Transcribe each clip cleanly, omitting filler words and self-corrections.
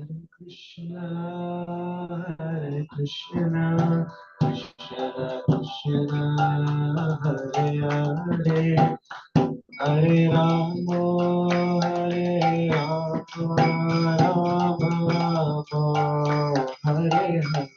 Krishna, Hare Krishna, Krishna Krishna, Hare Hare, Hare Rama, Hare Rama, Rama Rama, Hare Hare.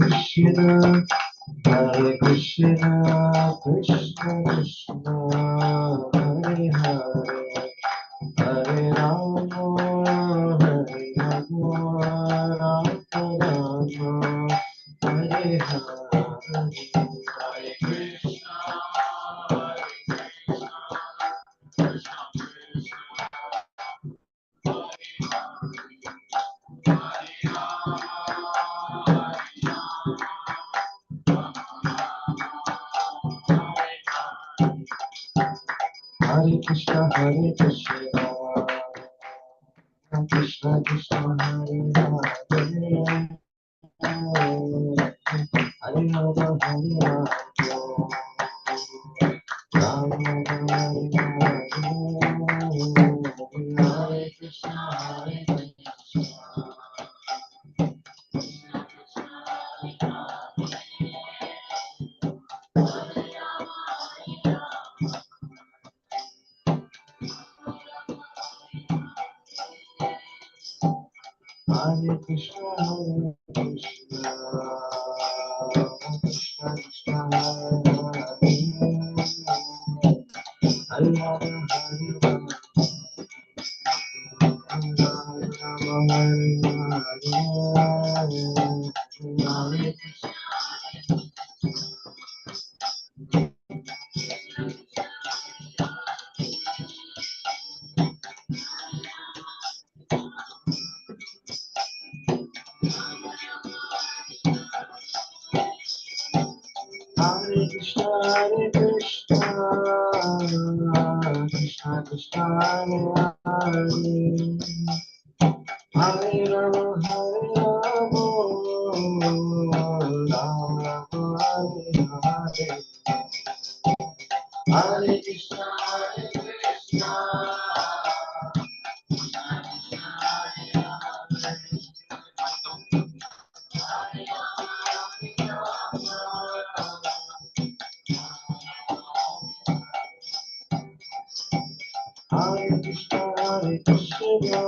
Krishna, Hare Krishna, Krishna Krishna, Hare Hare, Hare Rama, Hare Rama, Rama Rama, Hare Hare. Hare Krishna, Hare Krishna, Krishna Krishna, Hare Hare, Hare Rama, Hare Rama, Rama Rama, Hare Krishna, Hare Krishna. Hare Krishna, Hare Krishna, Krishna Krishna, Hare Hare, Hare Rama, Hare Rama, Rama Rama, Hare Hare, Hare Krishna. Hare Krishna, Hare Krishna, Krishna Krishna, Hare Hare, Hare Rama, Hare Rama, Rama Rama, Hare Hare, Hare Krishna, Hare Krishna, Hare Krishna, Hare Krishna,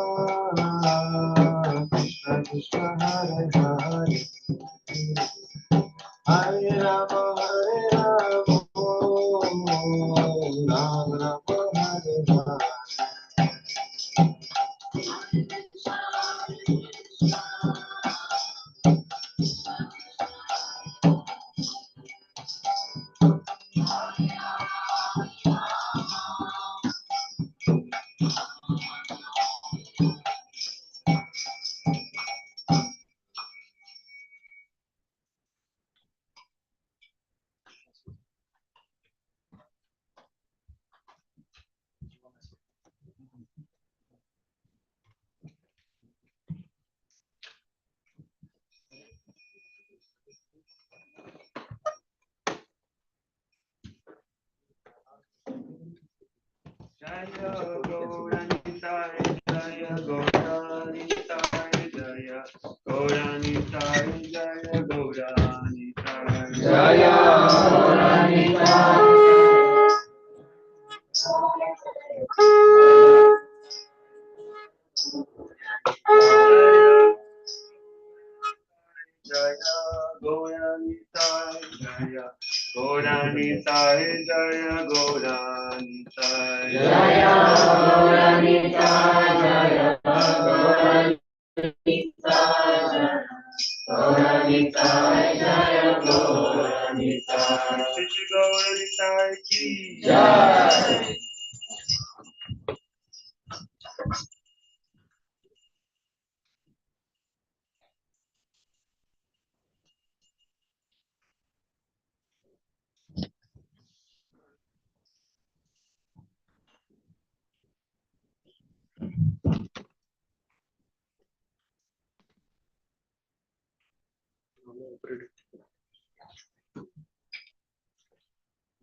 Krishna Krishna, Hare Hare, Hare Rama, Hare Rama, Rama Rama, Hare Hare. Jaya Gauranitai, Jaya Gauranitai, Jaya Gauranitai, Jaya Gauranitai, Jaya Gauranitai. Jaya Gauranitai, Jaya Gauranitai, Jaya Gauranitai, Jaya Gauranitai, Jaya Gauranitai, Gauranitai, Jaya Gauranitai. Shri Gauranitai ki Jai.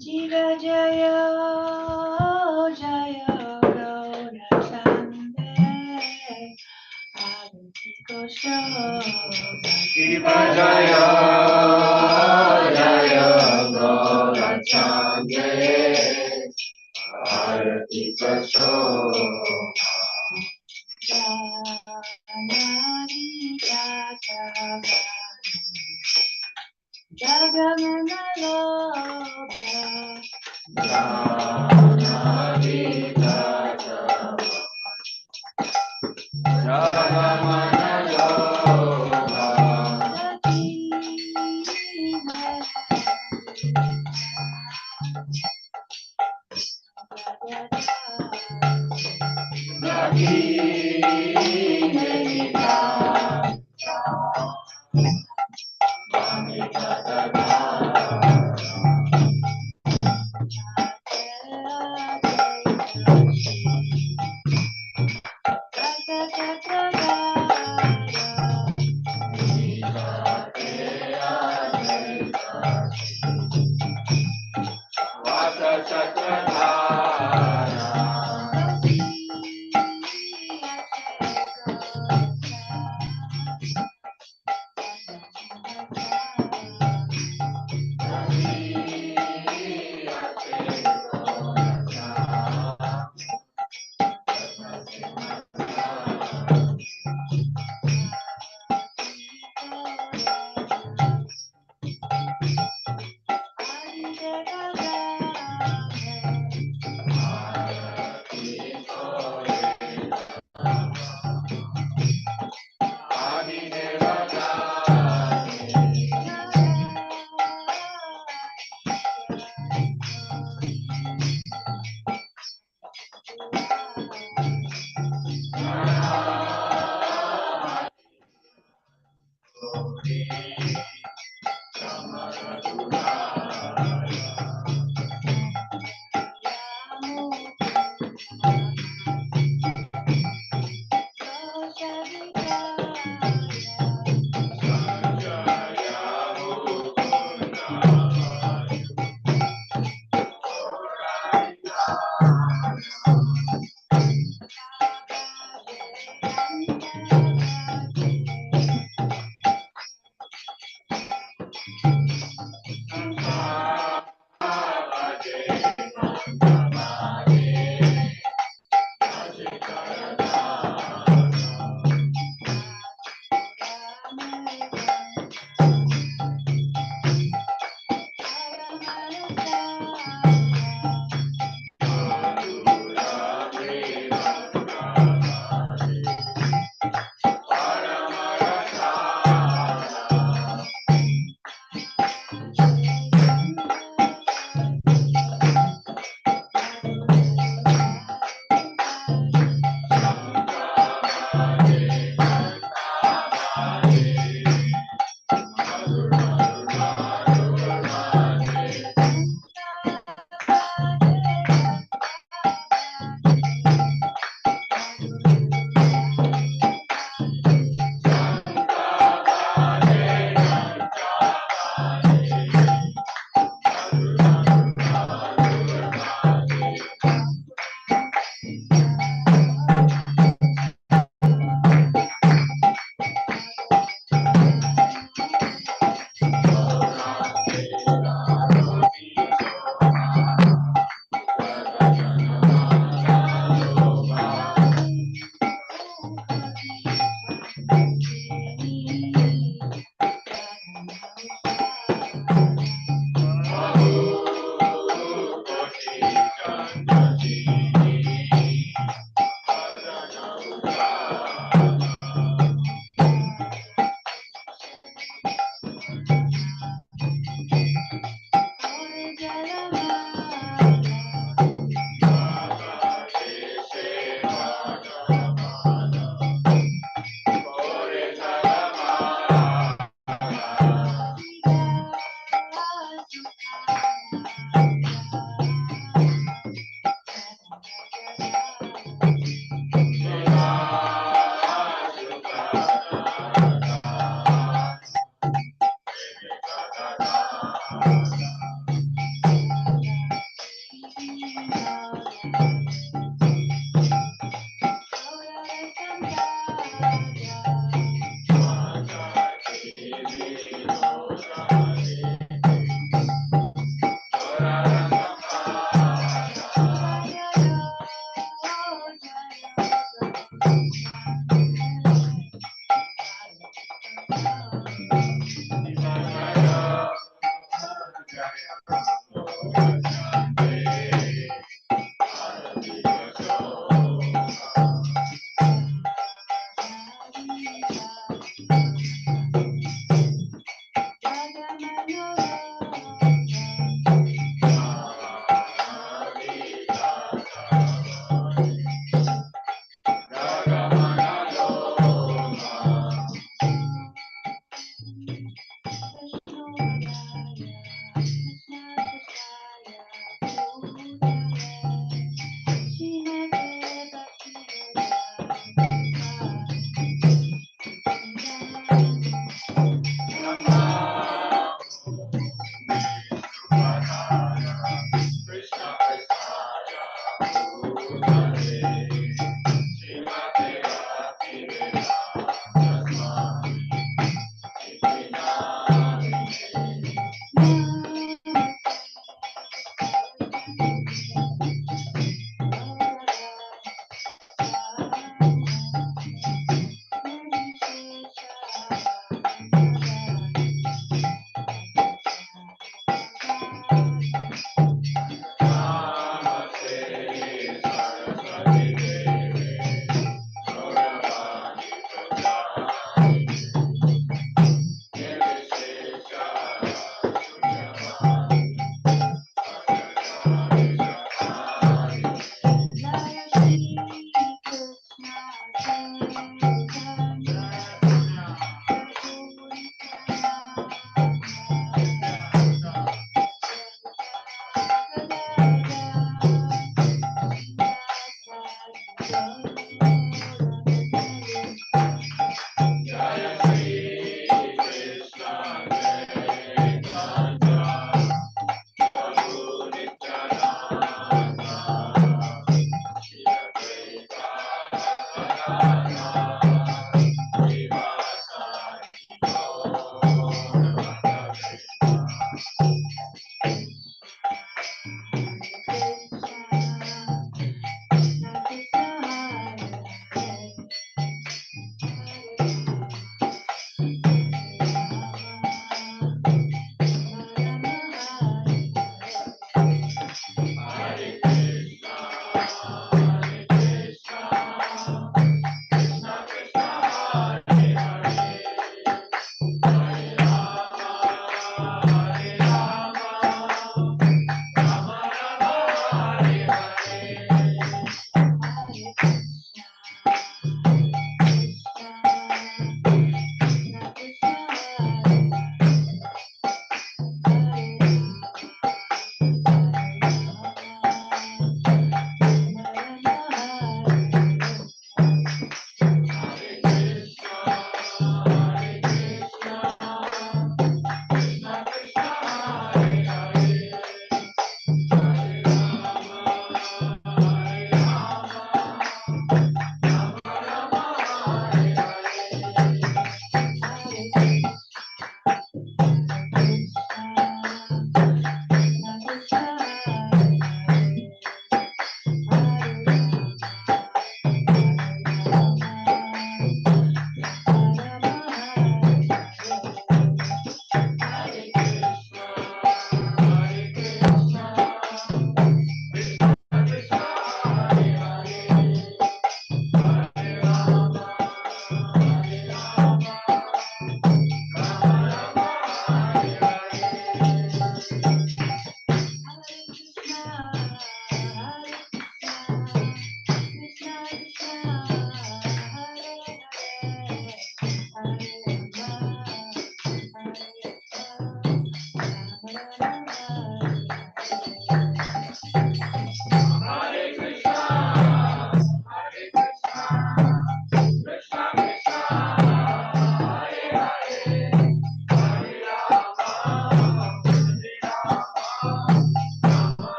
Jiva Jaya Jaya Gaura Sande Aditi Kosho Shiva Jaya Jaya Gaura Chandre Arati Kasho Janani Tata Jagamana Loka Janani Tata Jagamana Yoga Nagi Negita Mamita Dada Nita Tea Jeta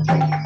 Hare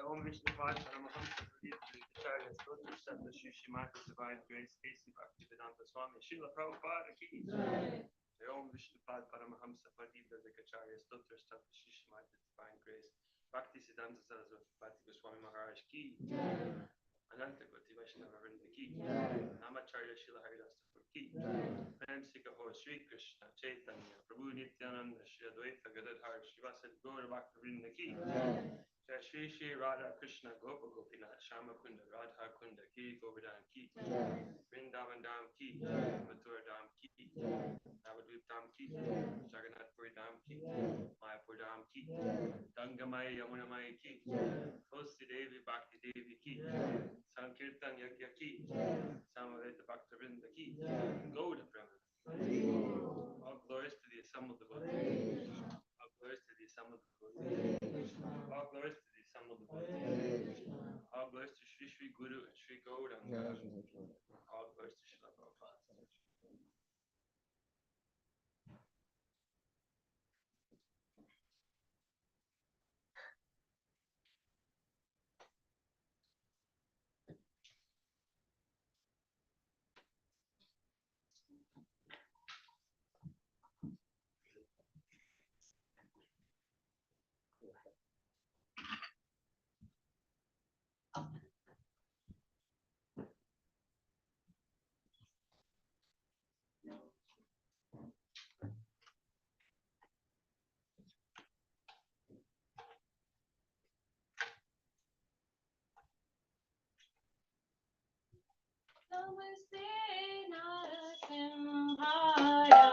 Om Vishnupada Paramahamsa Acharya Stotra Sata Shri Srimati Divine Grace Casey Bhaktivedanta Swami Srila Prabhupada Ki Om Vishnupada Paramahamsa Padita Acharya Stotra Sata Shri Srimati Divine Grace Bhaktisiddhanta Saraswati Goswami Maharaj Ki Ananta Koti Vaishnava Vrinda Ki Namacharya Srila Haridas Thakur Ki Prem Sikha Ho Shri Krishna Chaitanya Prabhu Nityananda Shri Advaita Gadadhar Srivasadi Gaura Bhakta Vrinda Ki Jai Shri Shri Radha Krishna Gopa Gopinath Shama Kunda Radha Kunda Ki Govardhan Ki Vrindavan Dham Ki Mathura Dham Ki Navadvip Dham Ki Jagannath Puri Dham Ki Mayapur Dham Ki Gangamai Yamunamai Ki Tulsi Devi Bhakti Devi Ki Sankirtan Yagya Ki Samaveta Bhakta Vrinda Ki Gauda Brahman. All glories to the assembled devotees. All glories to the assembled devotees. All glories to the assembled devotees. All glories to Shri Shri Guru and Shri Gauranga. All glories to Srila Prabhupada. Namaste Narasimhaya.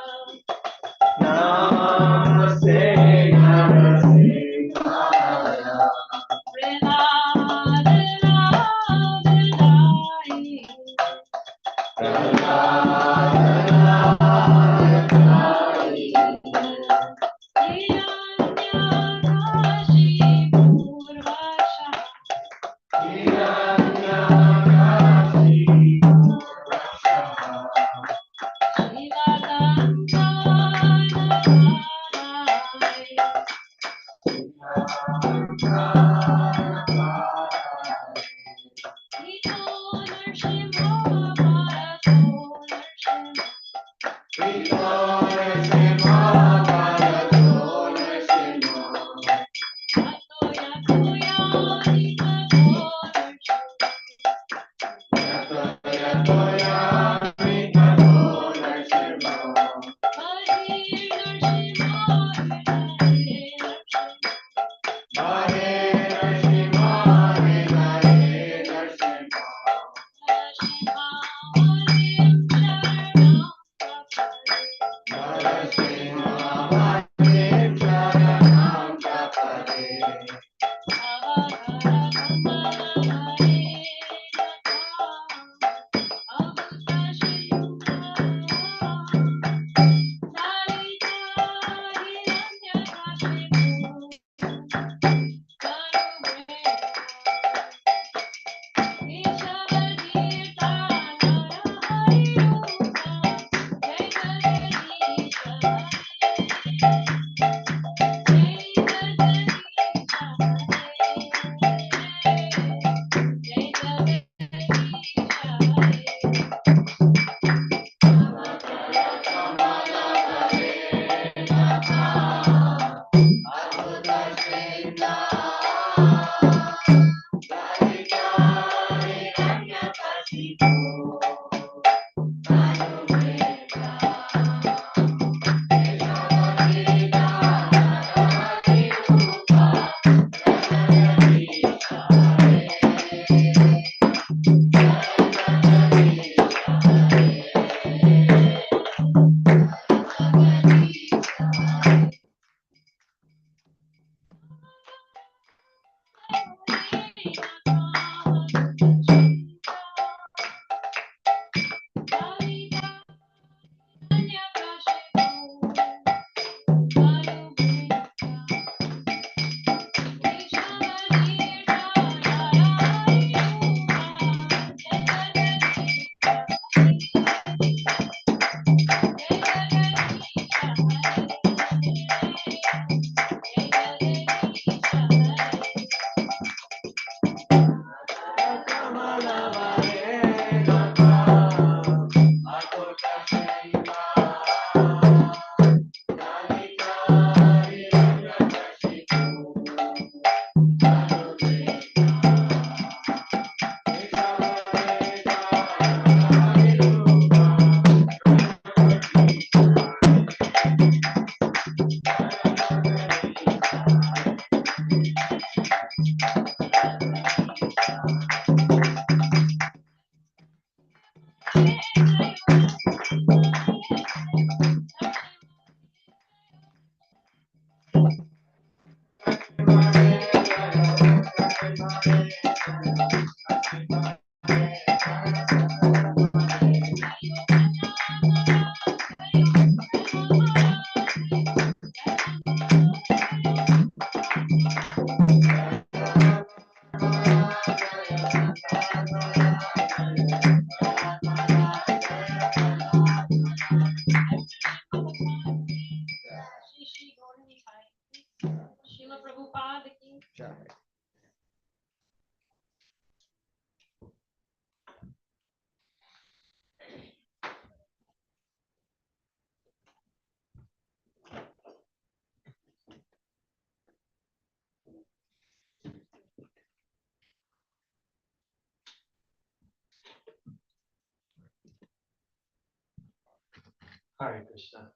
Hare Krishna.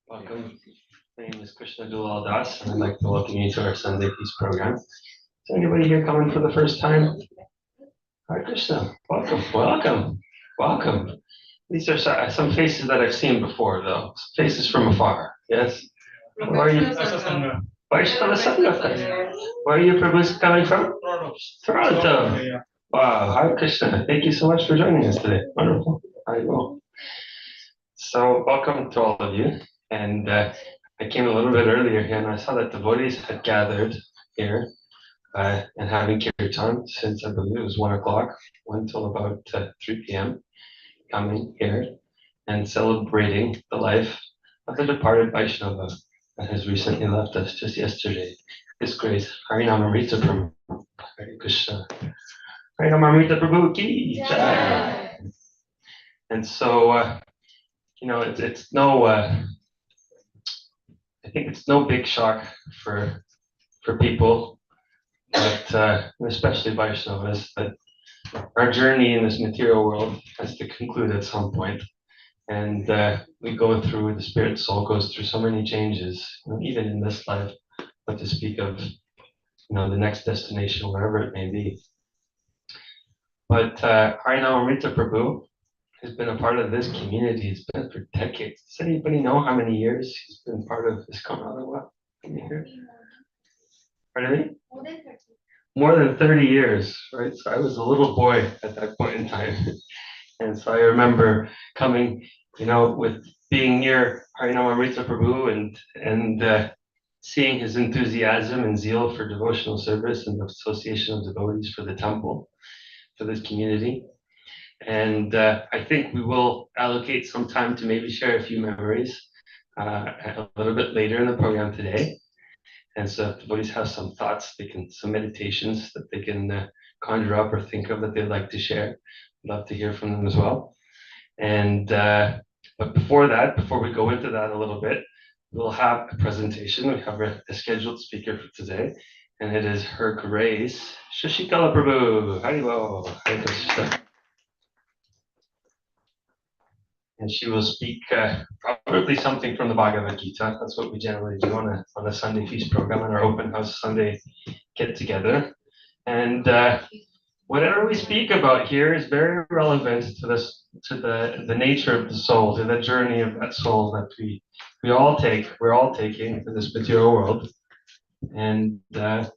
Welcome. My name is Krishna Dulal Das, and I'd like to welcome you to our Sunday Peace program. Is there anybody here coming for the first time? Hare Krishna. Welcome, welcome, welcome. These are some faces that I've seen before, though. Faces from afar. Yes. Where are you? Vaishnava Sangha. Where are you, Prabhu, coming from? Toronto. Wow, Hare Krishna. Thank you so much for joining us today. Wonderful. I will. So, welcome to all of you. And I came a little bit earlier here, and I saw that devotees had gathered here and having kirtan since I believe it was 1 o'clock, until about 3 p.m. Coming here and celebrating the life of the departed Vaishnava that has recently left us just yesterday. His great Harinamamrita Prabhu. Hare Krishna. Harinamamrita Prabhu ki jai. And so, it's no, I think it's no big shock for people, but especially Vaishnavas, that our journey in this material world has to conclude at some point. And we go through, the spirit soul goes through so many changes, even in this life, but to speak of, the next destination, wherever it may be. But Harinamamrita Prabhu has been a part of this community. He's been for decades. Does anybody know how many years he's been part of ISKCON Ottawa? Can you hear? Pardon me? More than 30 years, right? So I was a little boy at that point in time. And so I remember coming, with being near Harinamamrita Prabhu and seeing his enthusiasm and zeal for devotional service and the association of devotees for the temple, for this community. And I think we will allocate some time to maybe share a few memories a little bit later in the program today. And so if devotees have some thoughts, some meditations that they can conjure up or think of that they'd like to share. I'd love to hear from them as well. And but before we go into that a little bit, we'll have a presentation. We have a scheduled speaker for today, and it is Her Grace Shashikala Prabhu. Haribol. Hare Krishna. And she will speak probably something from the Bhagavad Gita. That's what we generally do on a Sunday feast program, on our open house Sunday get together. And whatever we speak about here is very relevant to the nature of the soul, to the journey of that soul that we're all taking to this material world. And so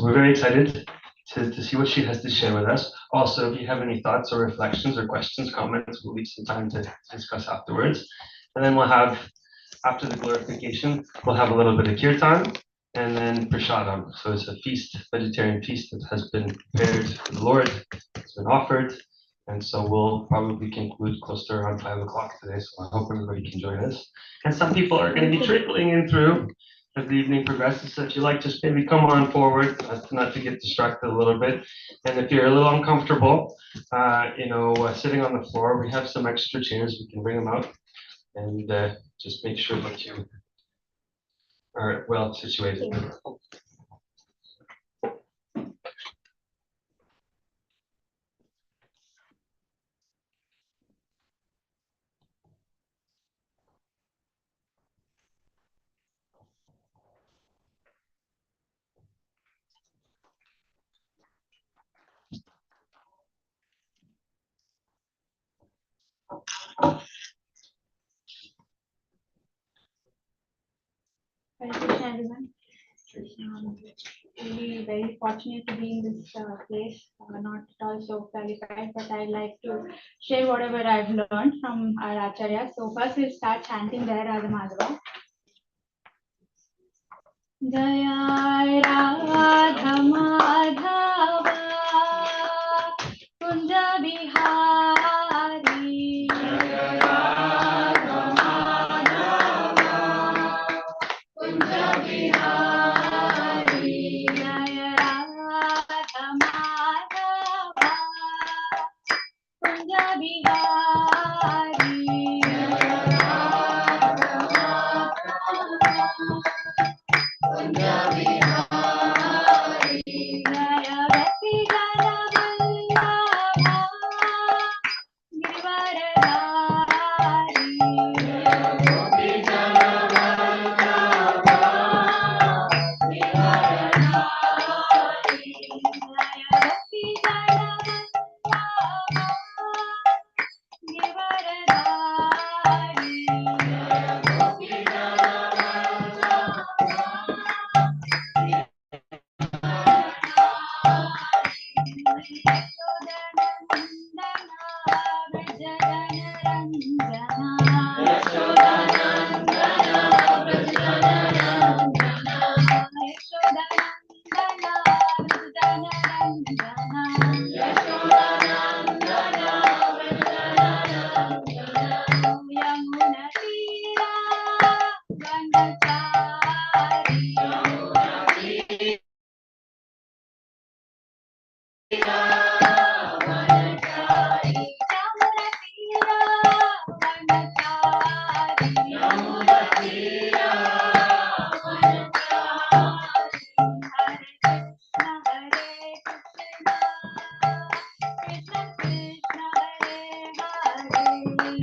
we're very excited to see what she has to share with us. Also, if you have any thoughts or reflections or questions, comments, we'll leave some time to discuss afterwards. And then we'll have, after the glorification, we'll have a little bit of kirtan and then prasadam. So it's a feast, vegetarian feast that has been prepared for the Lord. It's been offered. And so we'll probably conclude close to around 5 o'clock today. So I hope everybody can join us. And some people are going to be trickling in through as the evening progresses. So if you like, just maybe come on forward, not to get distracted a little bit. And if you're a little uncomfortable, sitting on the floor, we have some extra chairs. We can bring them out and just make sure that you are well situated. Hare Krishna, everyone. Really very fortunate to be in this place. Not at all so qualified, but I'd like to share whatever I've learned from our Acharya. So first we'll start chanting Jai Radha Madhava. Jai Radha Madhava Kunja Bihari. Jai Radha Madhava Kunja Bihari. Jai Radha Madhava Kunja Bihari. Kunja Bihari. Jaya Vati Jana Vallabha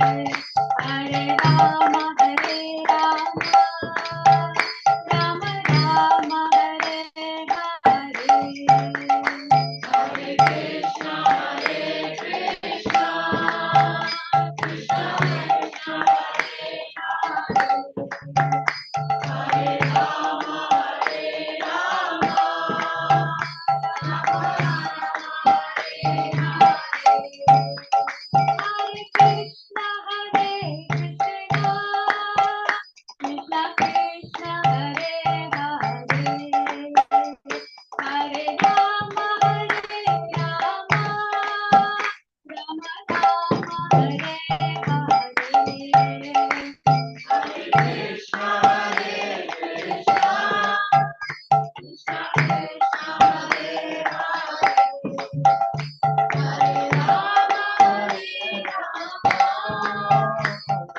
Hare Rama, Rama Rama, Hare Hare. Hare Krishna, Krishna Krishna, Hare Hare Rama, Rama Hare Krishna, Krishna Krishna, Hare Hare. Hare Rama, Rama Rama, Hare Hare. Hare Krishna, Krishna Krishna Krishna, Hare Hare. Hare Rama,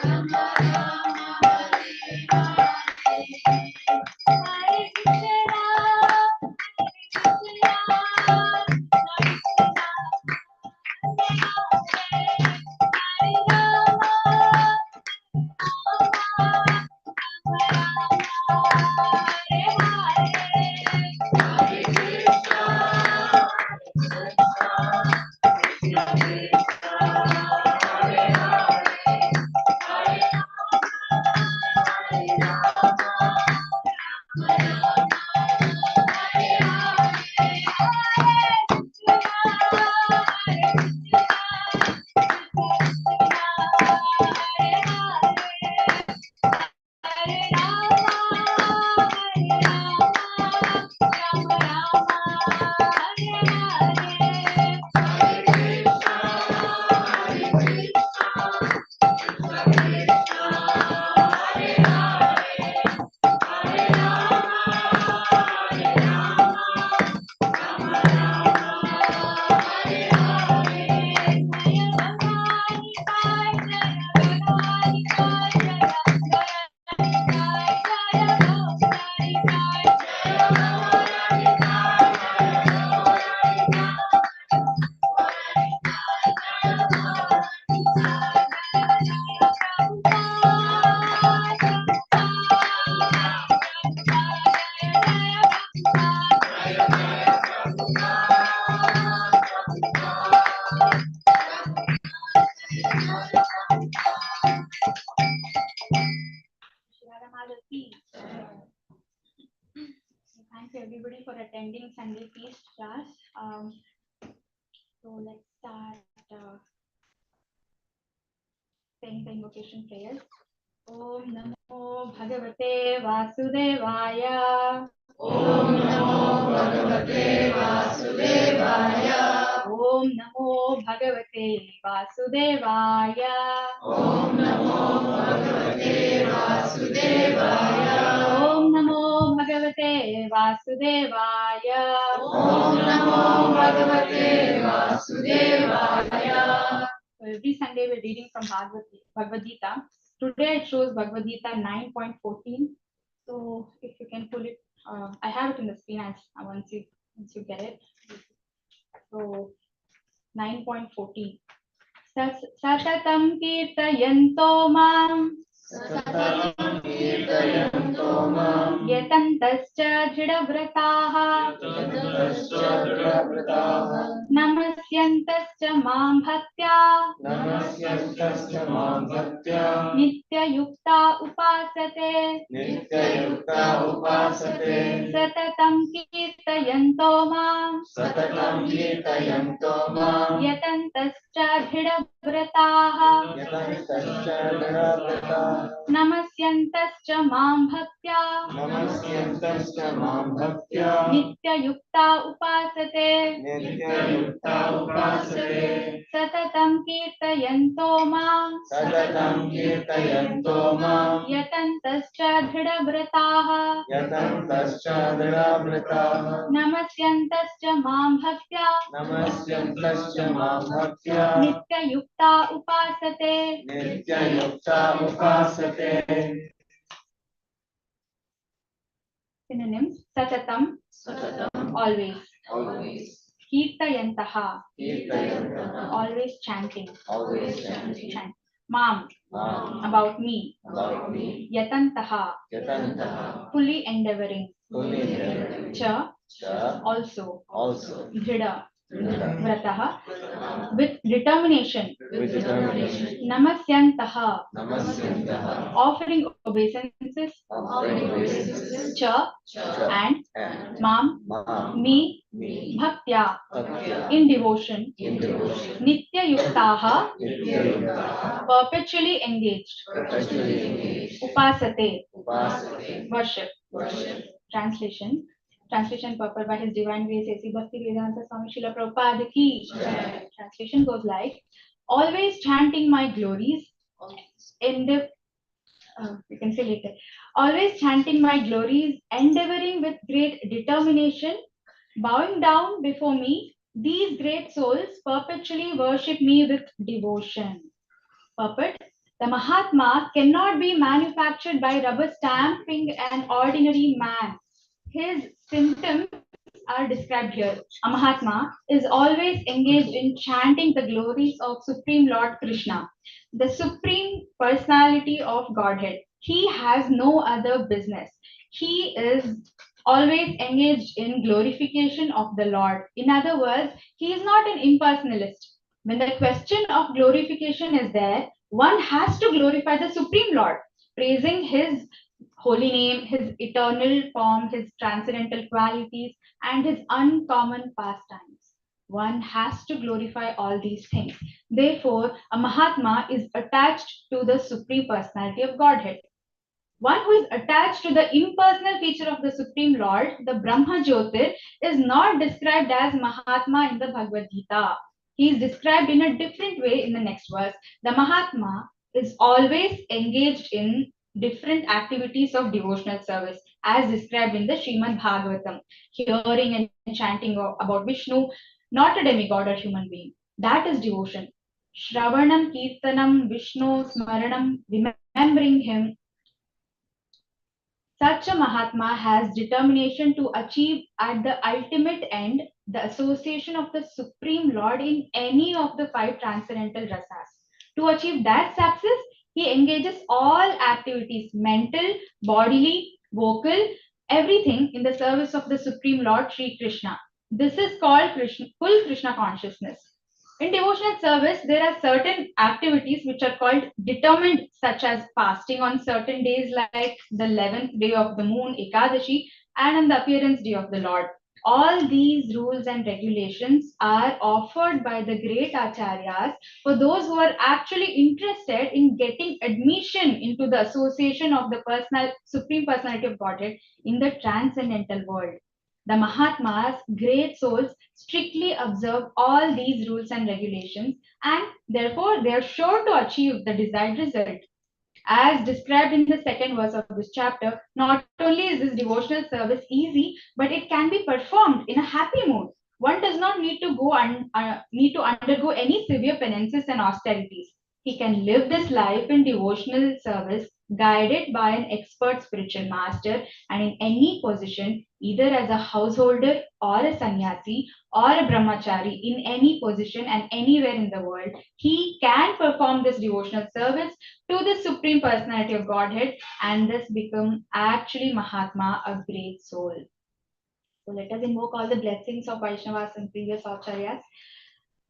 Rama Rama, Hare Hare. Hare Krishna, Krishna Hare Rama, Thanks everybody for attending Sunday Feast class. So let's start saying the invocation prayers. Om Namo Bhagavate Vasudevaya. Om Namo Bhagavate Vasudevaya. Om Namo Bhagavate Vasudevaya. Om Namo Bhagavate Vasudevaya. Om Namo Bhagavate Vasudevaya. Om Namo Bhagavate Vasudevaya. Every Sunday we're reading from Bhagavad Gita. Today I chose Bhagavad Gita 9.14. So if you can pull it, I have it in the screen as once you get it. So 9.14. Satatam kirtayanto mam. Satatam kirtayanto mam. Yatantascha dhridavrataha. Yatantascha dhridavrataha. Namasyantascha mam bhaktya. Namasyantascha mam bhaktya. Nityayukta upasate. Nityayukta upasate. Satatam kirtayanto mam. Satatam kirtayanto mam. Yatantascha dhridavrataha. Yatantascha dhridavrataha. Namasyantascha mam bhaktya. Namasyantascha mam bhaktya. Nityayukta upasate. Nityayukta upasate. Satatam kirtayanto mam. Satatam kirtayanto mam. Yatantascha dhridavrataha. Yatantascha dhridavrataha. Namasyantascha mam bhaktya. Namasyantascha mam bhaktya. Nityayukta upasate. Nityayukta upasate. Synonyms: Satatam, always. Kirtayantaha, always chanting. Chant. Mam, Mam, about me. about me. Yatantaha, Yatantaha, fully endeavoring. fully endeavoring. Cha, Cha, also. also. Dhrida, Drida, vrataha, with determination. with determination. Namasyantaha, Namasyantaha, offering obeisances. offering obeisances. Cha, Cha, and Mam, Mam, me, me, bhaktya, Bhaktya, in devotion. in devotion. Nitya yuktaha, Nityayuktaha, perpetually engaged. perpetually engaged. Upasate, Upasate, worship. worship. Translation. Translation purport by His Divine Grace A.C. Bhakti Vedanta Swami Srila Prabhupada ki. Translation goes like, always chanting my glories in the you can say later. Always chanting my glories, endeavoring with great determination, bowing down before me, these great souls perpetually worship me with devotion. Purport. The Mahatma cannot be manufactured by rubber stamping an ordinary man. His symptoms are described here. A Mahatma is always engaged in chanting the glories of Supreme Lord Krishna, the Supreme Personality of Godhead. He has no other business. He is always engaged in glorification of the Lord. In other words, he is not an impersonalist. When the question of glorification is there, one has to glorify the Supreme Lord, praising His holy name, His eternal form, His transcendental qualities, and His uncommon pastimes. One has to glorify all these things. Therefore, a Mahatma is attached to the Supreme Personality of Godhead. One who is attached to the impersonal feature of the Supreme Lord, the Brahma Jyotir, is not described as Mahatma in the Bhagavad Gita. He is described in a different way in the next verse. The Mahatma is always engaged in different activities of devotional service, as described in the Srimad Bhagavatam, hearing and chanting about Vishnu, not a demigod or human being. That is devotion. Shravanam, Kirtanam, Vishnu, Smaranam, remembering him. Such a Mahatma has determination to achieve at the ultimate end the association of the Supreme Lord in any of the five transcendental rasas. To achieve that success, he engages all activities, mental, bodily, vocal, everything in the service of the Supreme Lord Sri Krishna. This is called full Krishna consciousness. In devotional service, there are certain activities which are called determined, such as fasting on certain days like the 11th day of the moon, Ekadashi, and on the appearance day of the Lord. All these rules and regulations are offered by the great acharyas for those who are actually interested in getting admission into the association of the Supreme Personality of Godhead in the transcendental world. The Mahatmas, great souls, strictly observe all these rules and regulations, and therefore they are sure to achieve the desired result. As described in the second verse of this chapter, not only is this devotional service easy, but it can be performed in a happy mood. One does not need to undergo any severe penances and austerities. He can live this life in devotional service, guided by an expert spiritual master, and in any position, either as a householder or a sannyasi or a brahmachari, in any position and anywhere in the world, he can perform this devotional service to the Supreme Personality of Godhead and thus become actually Mahatma, a great soul. So let us invoke all the blessings of Vaishnavas and previous acharyas.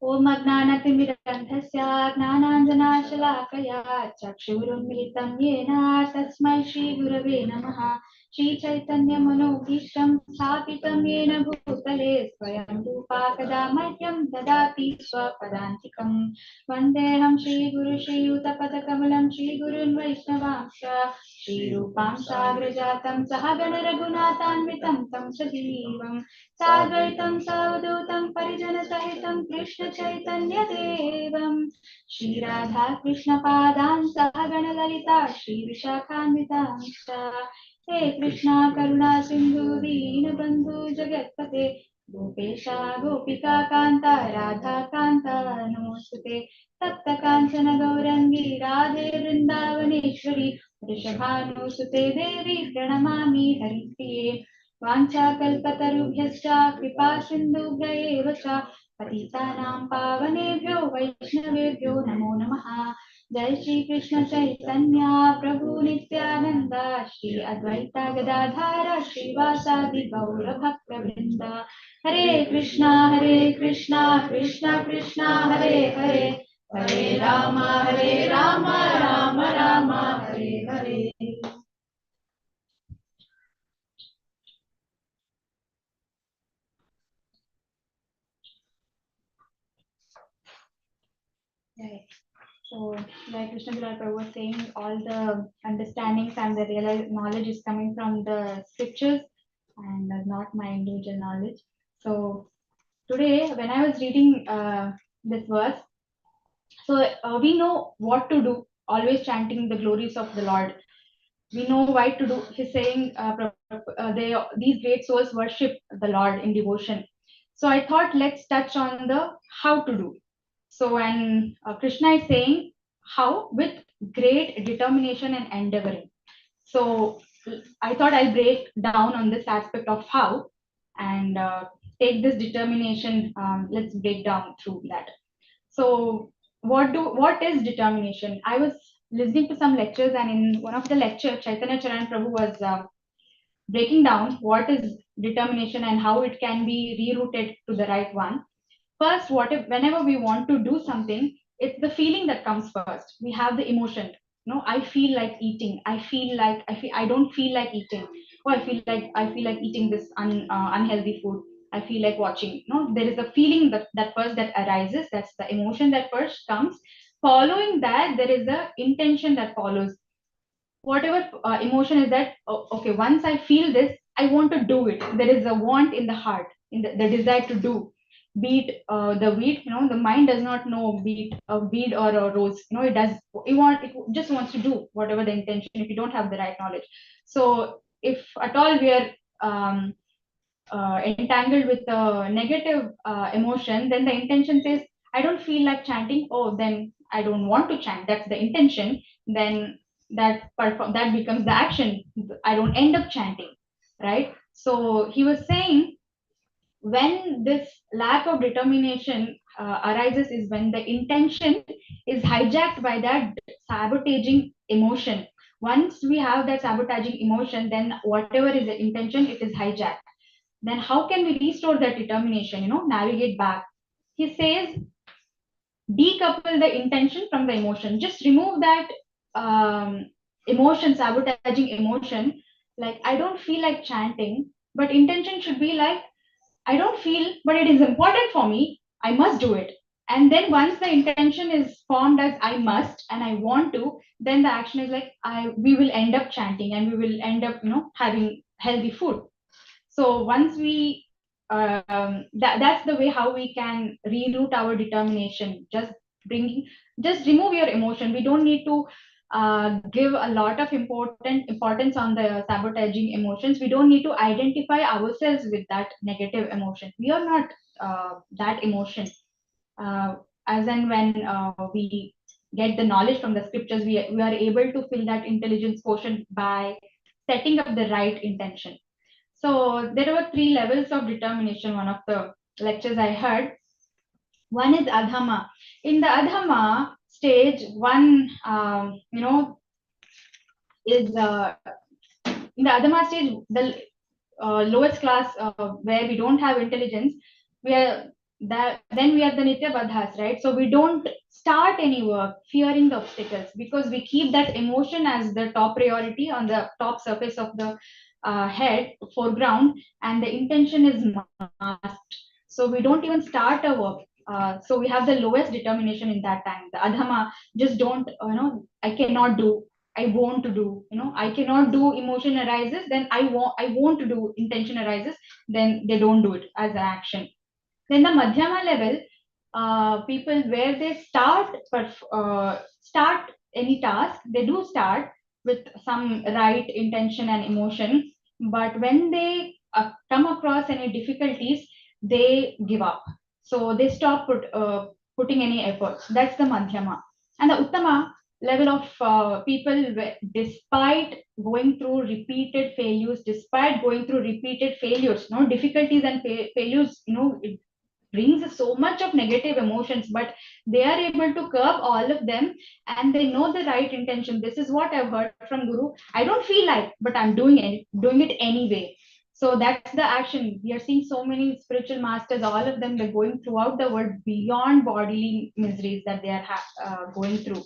Om Agnanatimirandhasya Gnananjanashalakaya Chakshurunmilitam Yena Tasmai Shri Gurave Namaha Shri Chaitanya Manobhishtam Sthapitam Yena Bhutale Swayam Rupa Kada Mahyam Dadati Swapadantikam Vandeham Shri Guru Shri Utapadakamlam Shri Gurun Vaishnavamsha Shri Rupam Sagrajatam Sahagana Raghunathanvitam Tam Sajivam Sadvaitam Savdutam Parijanasahitam Krishna Chaitanya Devam Shri Radha Krishna Padan Sahagana Lalita Shri Vishakhanvitamsha He Krishna Karuna Sindhu Deen Bandhu Jagatpate Gopesha Gopika Kanta Radha Kanta Namostate Tapta Kanchana Gaurangi Radhe Vrindavaneshwari Vrishabhanusute Devi Pranamami Haripriye वाञ्छाकल्पतरुभ्यश्च कृपा सिन्धुभ्य एव च पतितानां पावनेभ्यो वैष्णवेभ्यो नमो नमः जय श्री कृष्ण चैतन्य प्रभु नित्यानंद श्री अद्वैता गदाधर श्रीवासादि गौर भक्त वृंद हरे Krishna Krishna Krishna Hare Hare Hare Ram Ram Ram Hare Hare. Right. So, like Krishna Prabhu was saying, all the understandings and the real knowledge is coming from the scriptures and not my individual knowledge. So, today, when I was reading this verse, so we know what to do, always chanting the glories of the Lord. We know why to do. He's saying these great souls worship the Lord in devotion. So I thought let's touch on the how to do. So when Krishna is saying how with great determination and endeavoring. So I thought I'll break down on this aspect of how and take this determination. Let's break down through that. So what is determination? I was listening to some lectures, and in one of the lectures, Chaitanya Charan Prabhu was breaking down what is determination and how it can be rerouted to the right one. First, whenever we want to do something, it's the feeling that comes first. We have the emotion. No, I feel like eating. I don't feel like eating. Oh, I feel like eating this unhealthy food. I feel like watching. No, there is a feeling that first that arises. That's the emotion that first comes. Following that, there is a intention that follows. Whatever emotion is that, oh, okay, once I feel this, I want to do it. There is a want in the heart, in the desire to do. Beat the wheat, the mind does not know beat a weed or a rose. It just wants to do whatever the intention if you don't have the right knowledge. So if at all we are entangled with a negative emotion, then the intention says, I don't feel like chanting. Oh, then I don't want to chant. That's the intention. Then that becomes the action. I don't end up chanting, right? So he was saying when this lack of determination arises is when the intention is hijacked by that sabotaging emotion. Once we have that sabotaging emotion, then whatever is the intention, it is hijacked. Then how can we restore that determination, navigate back? He says decouple the intention from the emotion. Just remove that emotion, sabotaging emotion. Like I don't feel like chanting, but intention should be like I don't feel, but it is important for me. I must do it. And then once the intention is formed as I must and I want to, then the action is like we will end up chanting and we will end up, having healthy food. So once we that's the way how we can reroute our determination. Just remove your emotion. We don't need to give a lot of importance on the sabotaging emotions. We don't need to identify ourselves with that negative emotion. We are not that emotion. uh, as and when we get the knowledge from the scriptures, we are able to fill that intelligence quotient by setting up the right intention. So there were three levels of determination. One of the lectures I heard, one is adhama. In the adhama stage, one is in the adhama stage, the lowest class where we don't have intelligence. We are that then we are the nitya badhas, right? So we don't start any work fearing the obstacles because we keep that emotion as the top priority on the top surface of the head foreground, and the intention is must. So we don't even start a work. So we have the lowest determination in that time. The adhama just don't, I cannot do, I want to do, I cannot do, emotion arises, then I want to do, intention arises, then they don't do it as an action. Then the madhyama level, people where they start any task, they do start with some right intention and emotion, but when they come across any difficulties, they give up. So they stop putting any efforts. That's the madhyama. And the uttama level of people despite going through repeated failures, despite going through repeated failures, difficulties and failures, brings so much of negative emotions, but they are able to curb all of them, and they know the right intention. This is what I've heard from Guru. I don't feel like, but I'm doing it anyway. So that's the action. We are seeing so many spiritual masters, all of them, they're going throughout the world beyond bodily miseries that they are going through.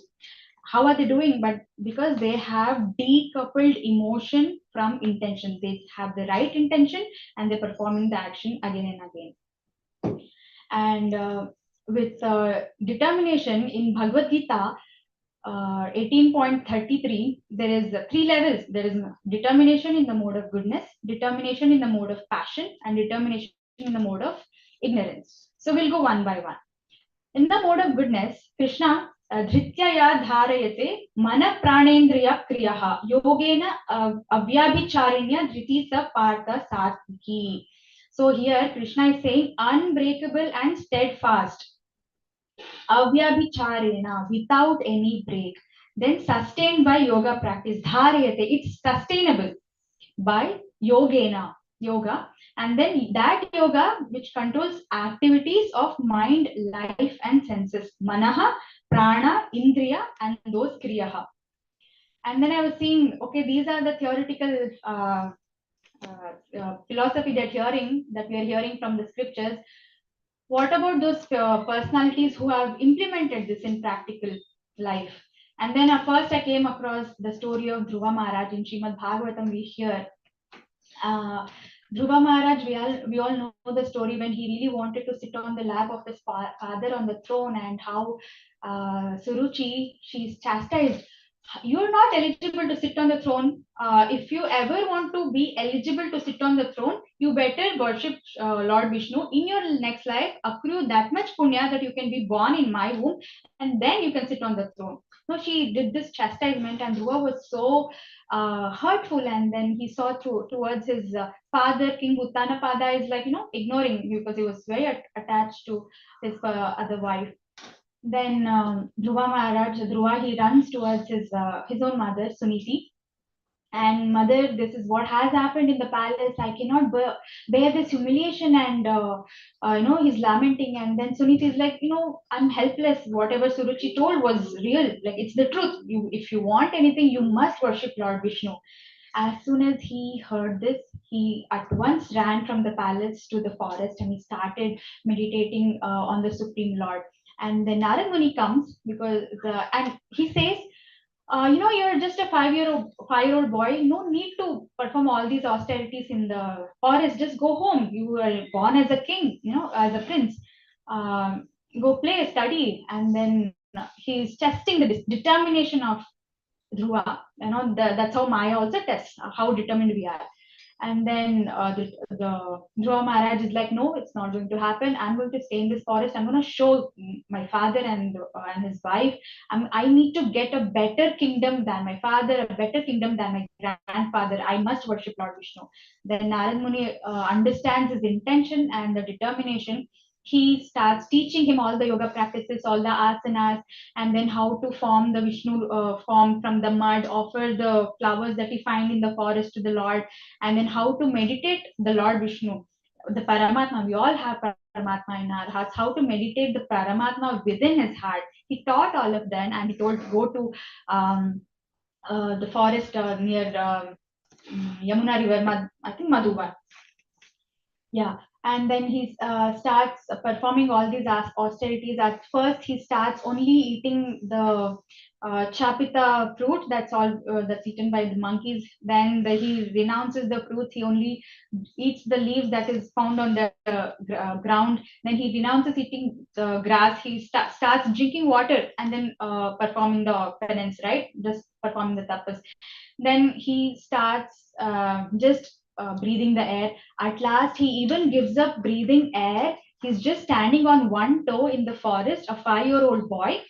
How are they doing? But because they have decoupled emotion from intention, they have the right intention and they're performing the action again and again. And with determination in Bhagavad Gita 18.33, there is three levels. There is determination in the mode of goodness, determination in the mode of passion, and determination in the mode of ignorance. So we'll go one by one. In the mode of goodness, Krishna dhrityaya dharayate mana pranendriya kriyaha yogena avyabhicharinya dhriti sa partha satviki. So here Krishna is saying unbreakable and steadfast, avyabhicharena, without any break, then sustained by yoga practice, dharayate, it's sustainable by yogena, yoga, and then that yoga which controls activities of mind, life, and senses, manaha, prana, indriya, and those kriyaha. And then I was seeing, okay, these are the theoretical philosophy that we are hearing from the scriptures. What about those personalities who have implemented this in practical life? And then first I came across the story of Dhruva Maharaj in Srimad Bhagavatam. We hear Dhruva Maharaj, we all know the story when he really wanted to sit on the lap of his father on the throne, and how Suruchi, she's chastised. You're not eligible to sit on the throne. If you ever want to be eligible to sit on the throne, you better worship Lord Vishnu in your next life, accrue that much punya that you can be born in my womb, and then you can sit on the throne. No, she did this chastisement, and Dhruva was so hurtful, and then he saw towards his father, King Uttanapada, is like, ignoring, because he was very attached to his other wife. Then Dhruva Maharaj, Dhruva, he runs towards his own mother, Suniti. And mother, this is what has happened in the palace. I cannot bear this humiliation. And he's lamenting. And then Suniti is like, I'm helpless. Whatever Suruchi told was real. Like, it's the truth. If you want anything, you must worship Lord Vishnu. As soon as he heard this, he at once ran from the palace to the forest, and he started meditating on the Supreme Lord. And then Narad Muni comes, and he says, you're just a 5-year-old boy. No need to perform all these austerities in the forest. Just go home. You were born as a king, as a prince. Go play, study. And then he's testing the determination of Dhruva. That's how Maya also tests how determined we are. And then the Dhruva Maharaj is like, no, it's not going to happen. I'm going to stay in this forest. I'm going to show my father and his wife. I need to get a better kingdom than my father, a better kingdom than my grandfather. I must worship Lord Vishnu. Then Narad Muni understands his intention and the determination. He starts teaching him all the yoga practices, all the asanas, and then how to form the Vishnu form from the mud, offer the flowers that we find in the forest to the Lord, and then how to meditate the Lord Vishnu, the Paramatma. We all have Paramatma in our hearts. How to meditate the Paramatma within his heart. He taught all of them, and he told, go to the forest near Yamuna River, I think Madhuban. Yeah, and then he starts performing all these austerities. At first, he starts only eating the chapita fruit. That's all that's eaten by the monkeys. Then he renounces the fruits. He only eats the leaves that is found on the ground. Then he renounces eating the grass. He starts drinking water, and then performing the penance, right? Just performing the tapas. Then he starts just breathing the air. At last, he even gives up breathing air. He's just standing on one toe in the forest, a 5-year-old boy,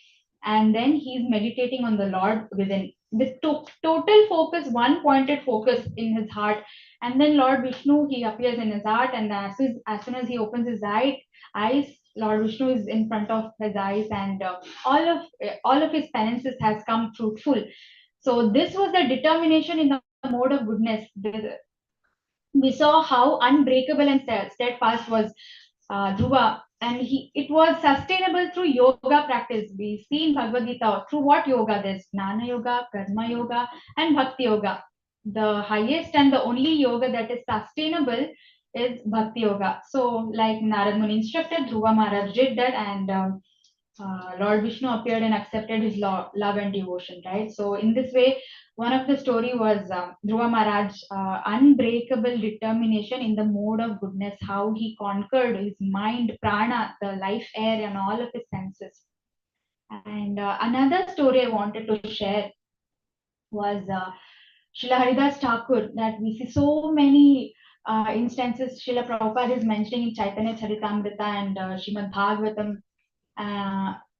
and then he's meditating on the Lord within. With total focus, one pointed focus in his heart. And then Lord Vishnu, he appears in his heart, and as soon as he opens his eyes, Lord Vishnu is in front of his eyes, and all of his penances has come fruitful. So this was the determination in the mode of goodness. We saw how unbreakable and steadfast was Dhruva, it was sustainable through yoga practice. We see in Bhagavad Gita through what yoga? There's Jnana Yoga, Karma Yoga, and Bhakti Yoga. The highest and the only yoga that is sustainable is Bhakti Yoga. So, like Narad Muni instructed, Dhruva Maharaj did that, and Lord Vishnu appeared and accepted his love and devotion, right? So, in this way, one of the story was Dhruva Maharaj unbreakable determination in the mode of goodness, how he conquered his mind, prana, the life air, and all of his senses. And another story I wanted to share was Srila Haridas Thakur, that we see so many instances Srila Prabhupada is mentioning in Chaitanya Charitamrita and Srimad Bhagavatam.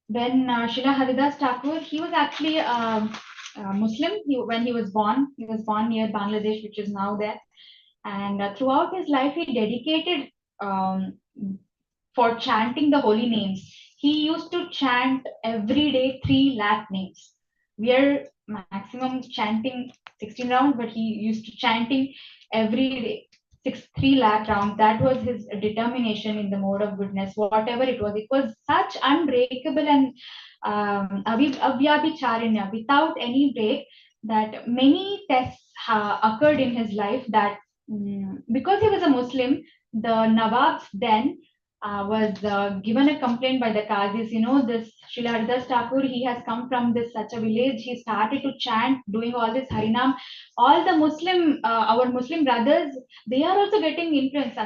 When Srila Haridas Thakur, he was actually Muslim. When he was born near Bangladesh, which is now there. And throughout his life, he dedicated um, for chanting the holy names. He used to chant every day 3 lakh names. We are maximum chanting 16 rounds, but he used to chanting every day 3 lakh rounds. That was his determination in the mode of goodness, whatever it was. It was such unbreakable and avyabhicharinya, without any break, that many tests occurred in his life that because he was a Muslim, the Nawabs then was given a complaint by the Qazis. You know, this Srila Haridas Thakur, he has come from this such a village. He started to chant, doing all this Harinam. All the our Muslim brothers, they are also getting influence.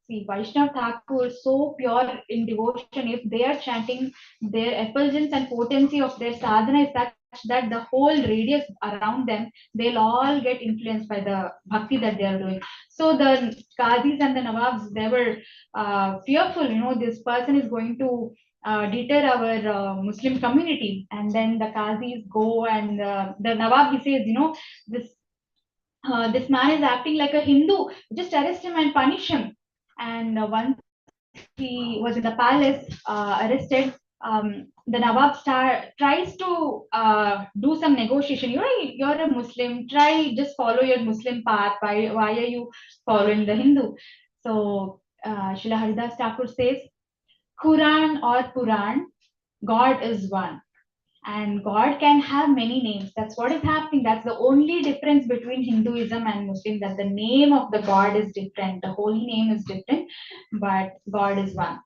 See, Vaishnav Thakur, so pure in devotion. If they are chanting, their effulgence and potency of their sadhana is such that the whole radius around them, they'll all get influenced by the bhakti that they are doing. So the Qazis and the Nawabs, they were fearful, you know, this person is going to deter our Muslim community. And then the Qazis go and the Nawab, he says, you know, this man is acting like a Hindu, just arrest him and punish him. And once he was in the palace, arrested, the Nawab tries to do some negotiation. You're a Muslim, try just follow your Muslim path. Why are you following the Hindu? So Srila Haridas Thakur says, Quran or Puran, God is one. And God can have many names. That's what is happening. That's the only difference between Hinduism and Muslim, that the name of the God is different. The holy name is different, but God is one.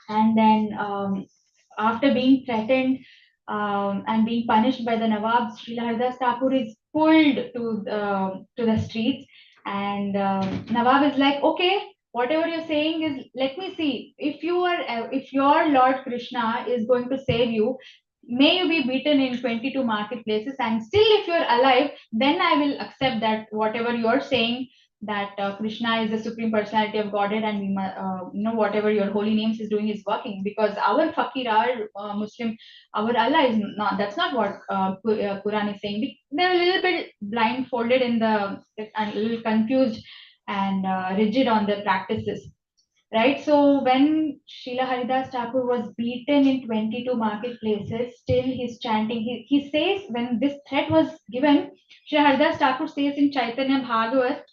And then after being threatened and being punished by the Nawab, Srila Haridas Thakur is pulled to the streets, and Nawab is like, okay, whatever you're saying is, let me see. If your Lord Krishna is going to save you, may you be beaten in 22 marketplaces, and still if you're alive, then I will accept that whatever you're saying, that Krishna is the supreme personality of Godhead, and you know, whatever your holy names is doing is working, because our fakir, our Muslim, our Allah is not. That's not what Quran is saying. They're a little bit blindfolded and a little confused and rigid on their practices. Right, so when Srila Haridas Thakur was beaten in 22 marketplaces, still he's chanting. He says, when this threat was given, Srila Haridas Thakur says in Chaitanya Bhagavat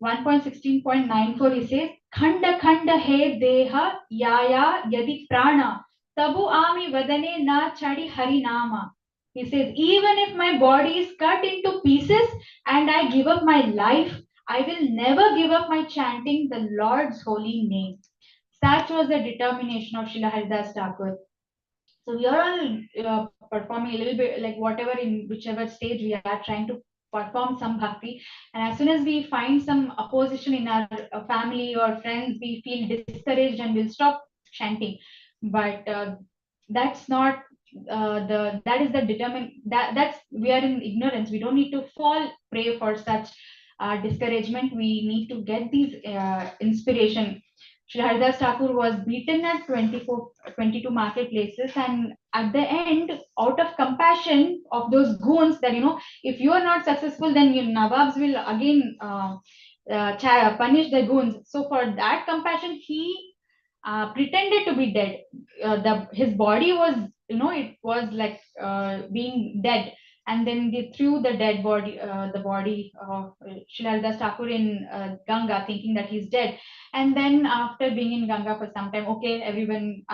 1.16.94, he says, Khanda khanda he deha yaya yadi prana tabu ami vadane na chadi harinama. He says, even if my body is cut into pieces and I give up my life, I will never give up my chanting the Lord's holy name. Such was the determination of Srila Haridas Thakur. So we are all performing a little bit, like whatever, in whichever stage we are trying to perform some bhakti, and as soon as we find some opposition in our family or friends, we feel discouraged and we'll stop chanting. But that's not that is the determine that's we are in ignorance. We don't need to fall prey for such discouragement. We need to get these inspiration. Sri Haridas Thakur was beaten at 22 marketplaces, and at the end, out of compassion of those goons, that, you know, if you are not successful, then your Nawabs will again punish the goons. So for that compassion, he pretended to be dead. His body was, you know, it was like being dead, and then they threw the dead body, the body of Srila Haridas Thakur in Ganga, thinking that he's dead. And then after being in Ganga for some time, okay, everyone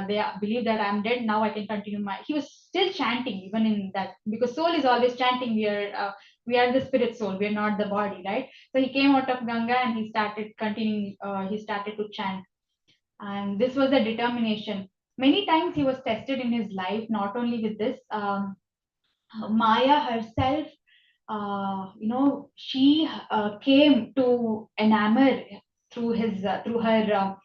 they believe that I'm dead. Now I can continue my. He was still chanting even in that, because soul is always chanting. We are the spirit soul. We are not the body, right? So he came out of Ganga and he started continuing. He started to chant, and this was the determination. Many times he was tested in his life, not only with this. Maya herself, she came to enamor through her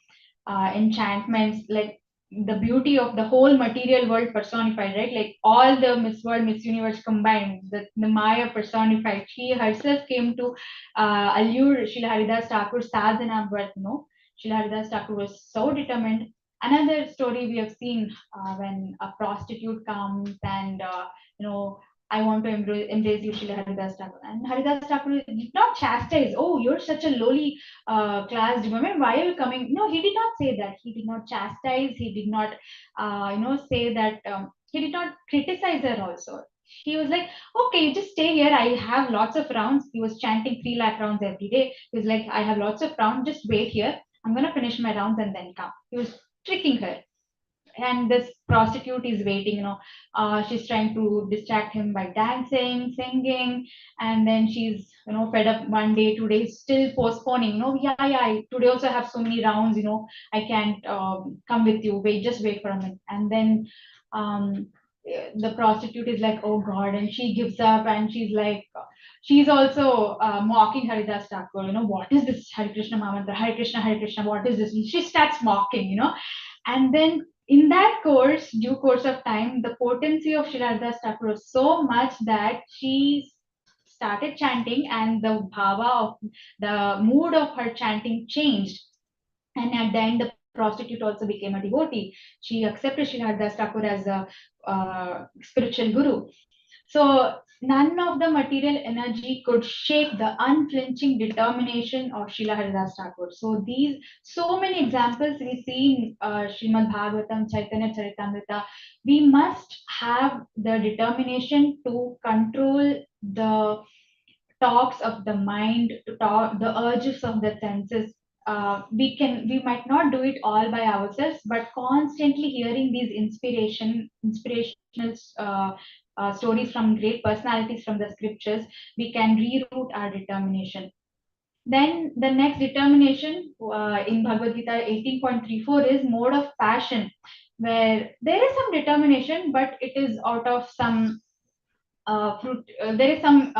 enchantments, like the beauty of the whole material world personified, right? Like all the Miss World, Miss Universe combined, the Maya personified. She herself came to allure Srila Haridas Thakur's sadhana, but no, Srila Haridas Thakur was so determined. Another story we have seen, when a prostitute comes and I want to embrace you, Srila Haridas Thakur. And Haridas Thakur did not chastise, oh, you're such a lowly class woman, why are you coming? No, he did not say that. He did not chastise. He did not, say that. He did not criticize her also. He was like, okay, you just stay here. I have lots of rounds. He was chanting 3 lakh rounds every day. He was like, I have lots of rounds. Just wait here. I'm going to finish my rounds and then come. He was tricking her, and this prostitute is waiting, she's trying to distract him by dancing, singing, and then she's fed up. One day, 2 days, still postponing, yeah, I today also have so many rounds, I can't come with you, wait, just wait for a minute. And then um the prostitute is like, oh god, and she gives up, and she's like, she's also mocking Haridas Thakur, what is this Hare Krishna Mahamantra, Hare Krishna, what is this? And she starts mocking, and then in that due course of time, the potency of Srila Thakur was so much that she started chanting, and the bhava of the mood of her chanting changed. And at the end, the prostitute also became a devotee. She accepted Srila Thakur as a spiritual guru. So none of the material energy could shake the unflinching determination of Srila Haridas Thakur. So so many examples we see in Srimad Bhagavatam, Chaitanya Charitamrita. We must have the determination to control the talks of the mind, to talk the urges of the senses. We might not do it all by ourselves, but constantly hearing these inspirational stories from great personalities from the scriptures, we can reroute our determination. Then the next determination in Bhagavad Gita 18.34 is mode of passion, where there is some determination, but it is out of some fruit. There is some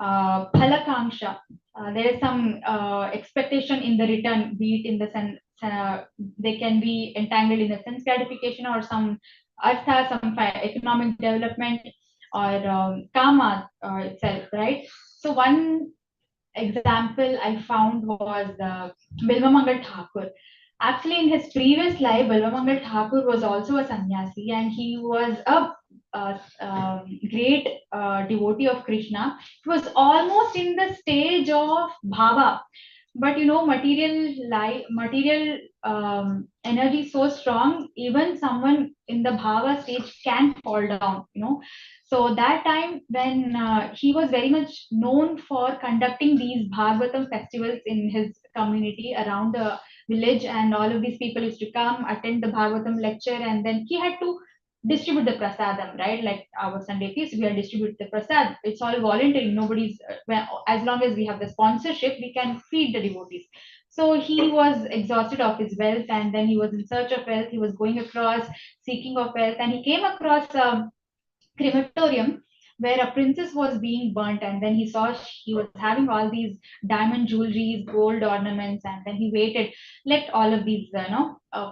phalakanksha. There is some expectation in the return, be it in the sense, they can be entangled in the sense gratification, or some artha, some economic development, or karma itself, right? So one example I found was Bilvamangal Thakur. Actually, in his previous life, Bilvamangal Thakur was also a sannyasi, and he was a great devotee of Krishna. He was almost in the stage of bhava, but material energy is so strong, even someone in the bhava stage can fall down, so that time when he was very much known for conducting these Bhagavatam festivals in his community around the village, and all of these people used to come attend the Bhagavatam lecture, and then he had to distribute the prasadam, right? Like our Sunday feast, we are distribute the prasad. It's all voluntary. Nobody's as long as we have the sponsorship, we can feed the devotees. So he was exhausted of his wealth, and then he was in search of wealth. He was going across seeking of wealth, and he came across crematorium where a princess was being burnt, and then he saw he was having all these diamond jewelries, gold ornaments, and then he waited, let all of these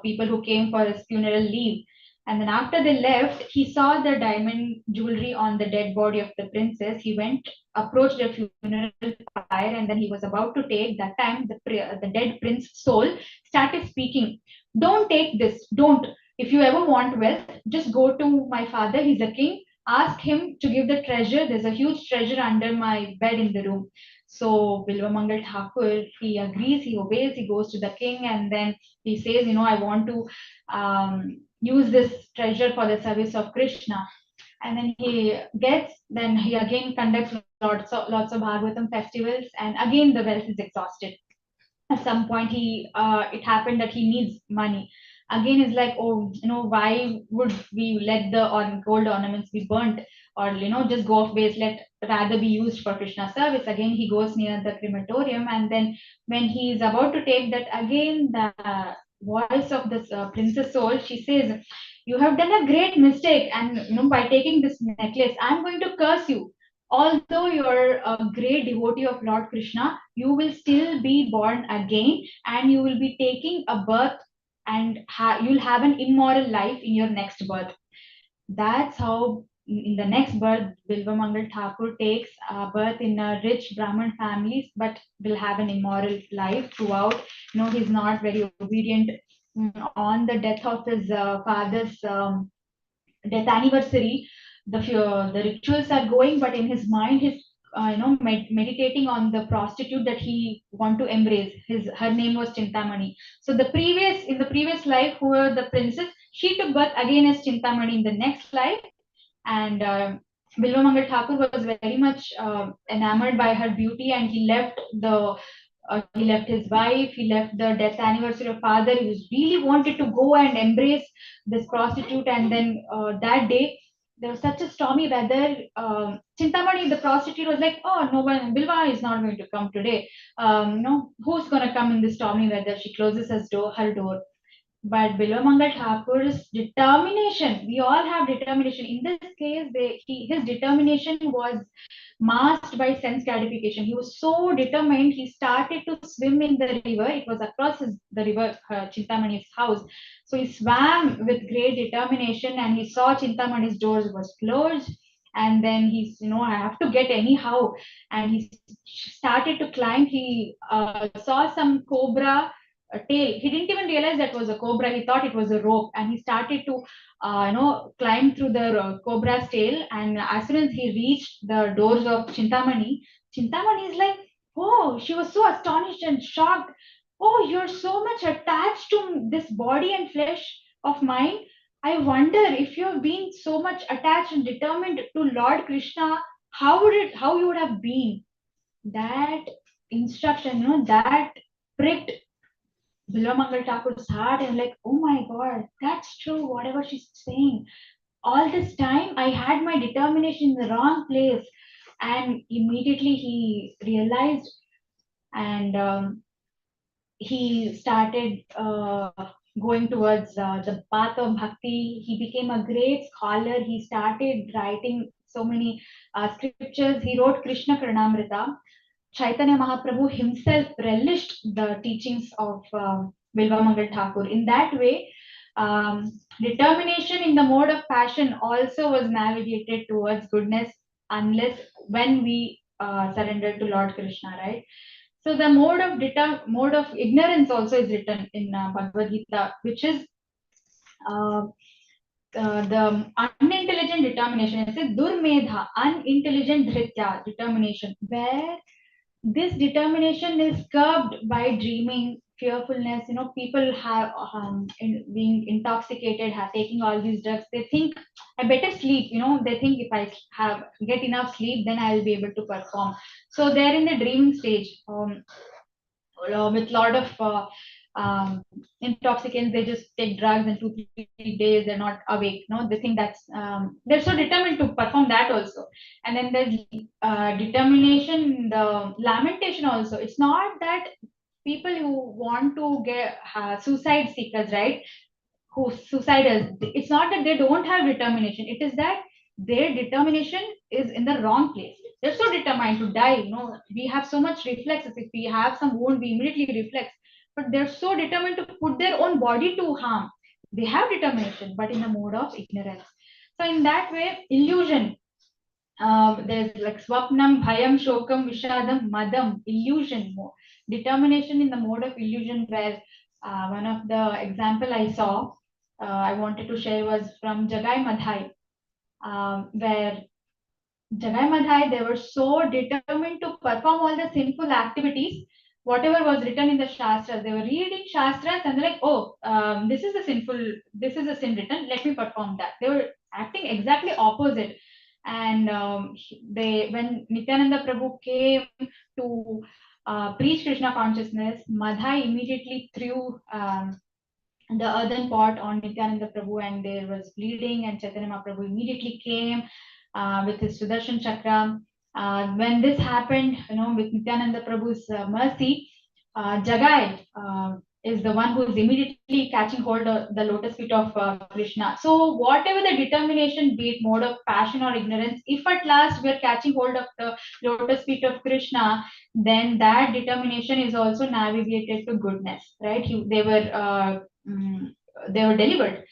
people who came for his funeral leave. And then after they left, he saw the diamond jewelry on the dead body of the princess. He went, approached the funeral pyre, and then he was about to take. That time the dead prince's soul started speaking, don't take this, don't. If you ever want wealth, just go to my father, he's a king, ask him to give the treasure. There's a huge treasure under my bed in the room. So Bilvamangal Thakur, he agrees, he obeys, he goes to the king, and then he says, I want to use this treasure for the service of Krishna. And then then he again conducts lots of Bhagavatam festivals, and again the wealth is exhausted. At some point, it happened that he needs money. Again, it's like, oh, why would we let the gold ornaments be burnt, or just go off base? Let rather be used for Krishna service. Again, he goes near the crematorium, and then when he is about to take that, again the voice of this princess soul, she says, you have done a great mistake, and by taking this necklace, I'm going to curse you. Although you're a great devotee of Lord Krishna, you will still be born again, and you will be taking a birth, and you'll have an immoral life in your next birth. That's how in the next birth, Bilvamangal Thakur takes birth in a rich Brahmin families, but will have an immoral life throughout. He's not very obedient. On the death of his father's death anniversary, the rituals are going, but in his mind he's meditating on the prostitute that he want to embrace. Her name was Chintamani. So in the previous life, who were the princess, she took birth again as Chintamani in the next life. And Bilvamangal Thakur was very much enamored by her beauty, and he left his wife, he left the death anniversary of father. He was really wanted to go and embrace this prostitute. And then that day, there was such a stormy weather. Chintamani, the prostitute, was like, "Oh, no one, Bilva is not going to come today. Who's going to come in this stormy weather?" She closes her door. But Bilomangal Thakur's determination, we all have determination. In this case, his determination was masked by sense gratification. He was so determined, he started to swim in the river. It was across the river, Chintamani's house. So he swam with great determination, and he saw Chintamani's doors was closed. And then I have to get anyhow. And he started to climb. He saw some cobra a tail. He didn't even realize that was a cobra. He thought it was a rope, and he started to, climb through the cobra's tail. And as soon as he reached the doors of Chintamani, Chintamani is like, oh, she was so astonished and shocked. Oh, you're so much attached to this body and flesh of mine. I wonder if you have been so much attached and determined to Lord Krishna, how you would have been. That instruction, that pricked Bilomangal Thakur's heart, and like, oh my God, that's true, whatever she's saying. All this time, I had my determination in the wrong place. And immediately he realized, and he started going towards the path of bhakti. He became a great scholar. He started writing so many scriptures. He wrote Krishna Karnamrita. Chaitanya Mahaprabhu himself relished the teachings of Bilvamangal Thakur. In that way, determination in the mode of passion also was navigated towards goodness, unless when we surrender to Lord Krishna, right? So the mode of ignorance also is written in Bhagavad Gita, which is uh, the unintelligent determination. It says durmedha, unintelligent dhritya, determination, where this determination is curbed by dreaming, fearfulness. People have being intoxicated, taking all these drugs. They think I better sleep. They think if I have get enough sleep, then I will be able to perform. So they're in the dreaming stage. With a lot of intoxicants, they just take drugs, and 2 3 days they're not awake. They think that's they're so determined to perform that also. And then there's determination, the lamentation also. It's not that people who want to get suicide seekers, right? Who suicidal. It's not that they don't have determination. It is that their determination is in the wrong place. They're so determined to die. We have so much reflexes. If we have some wound, we immediately reflex. But they're so determined to put their own body to harm. They have determination, but in the mode of ignorance. So in that way, illusion. There's like swapnam, bhayam, shokam, vishadam, madam, illusion. Determination in the mode of illusion, where one of the example I saw, I wanted to share, was from Jagai Madhai, where Jagai Madhai, they were so determined to perform all the sinful activities, whatever was written in the Shastras. They were reading Shastras and they're like, oh, this is a sin written, let me perform that. They were acting exactly opposite. And when Nityananda Prabhu came to preach Krishna consciousness, Madhai immediately threw the earthen pot on Nityananda Prabhu, and there was bleeding, and Chaitanya Mahaprabhu immediately came with his Sudarshan Chakra. When this happened, with Nityananda Prabhu's mercy, Jagai is the one who is immediately catching hold of the lotus feet of Krishna. So whatever the determination, be it mode of passion or ignorance, if at last we are catching hold of the lotus feet of Krishna, then that determination is also navigated to goodness, right? They were delivered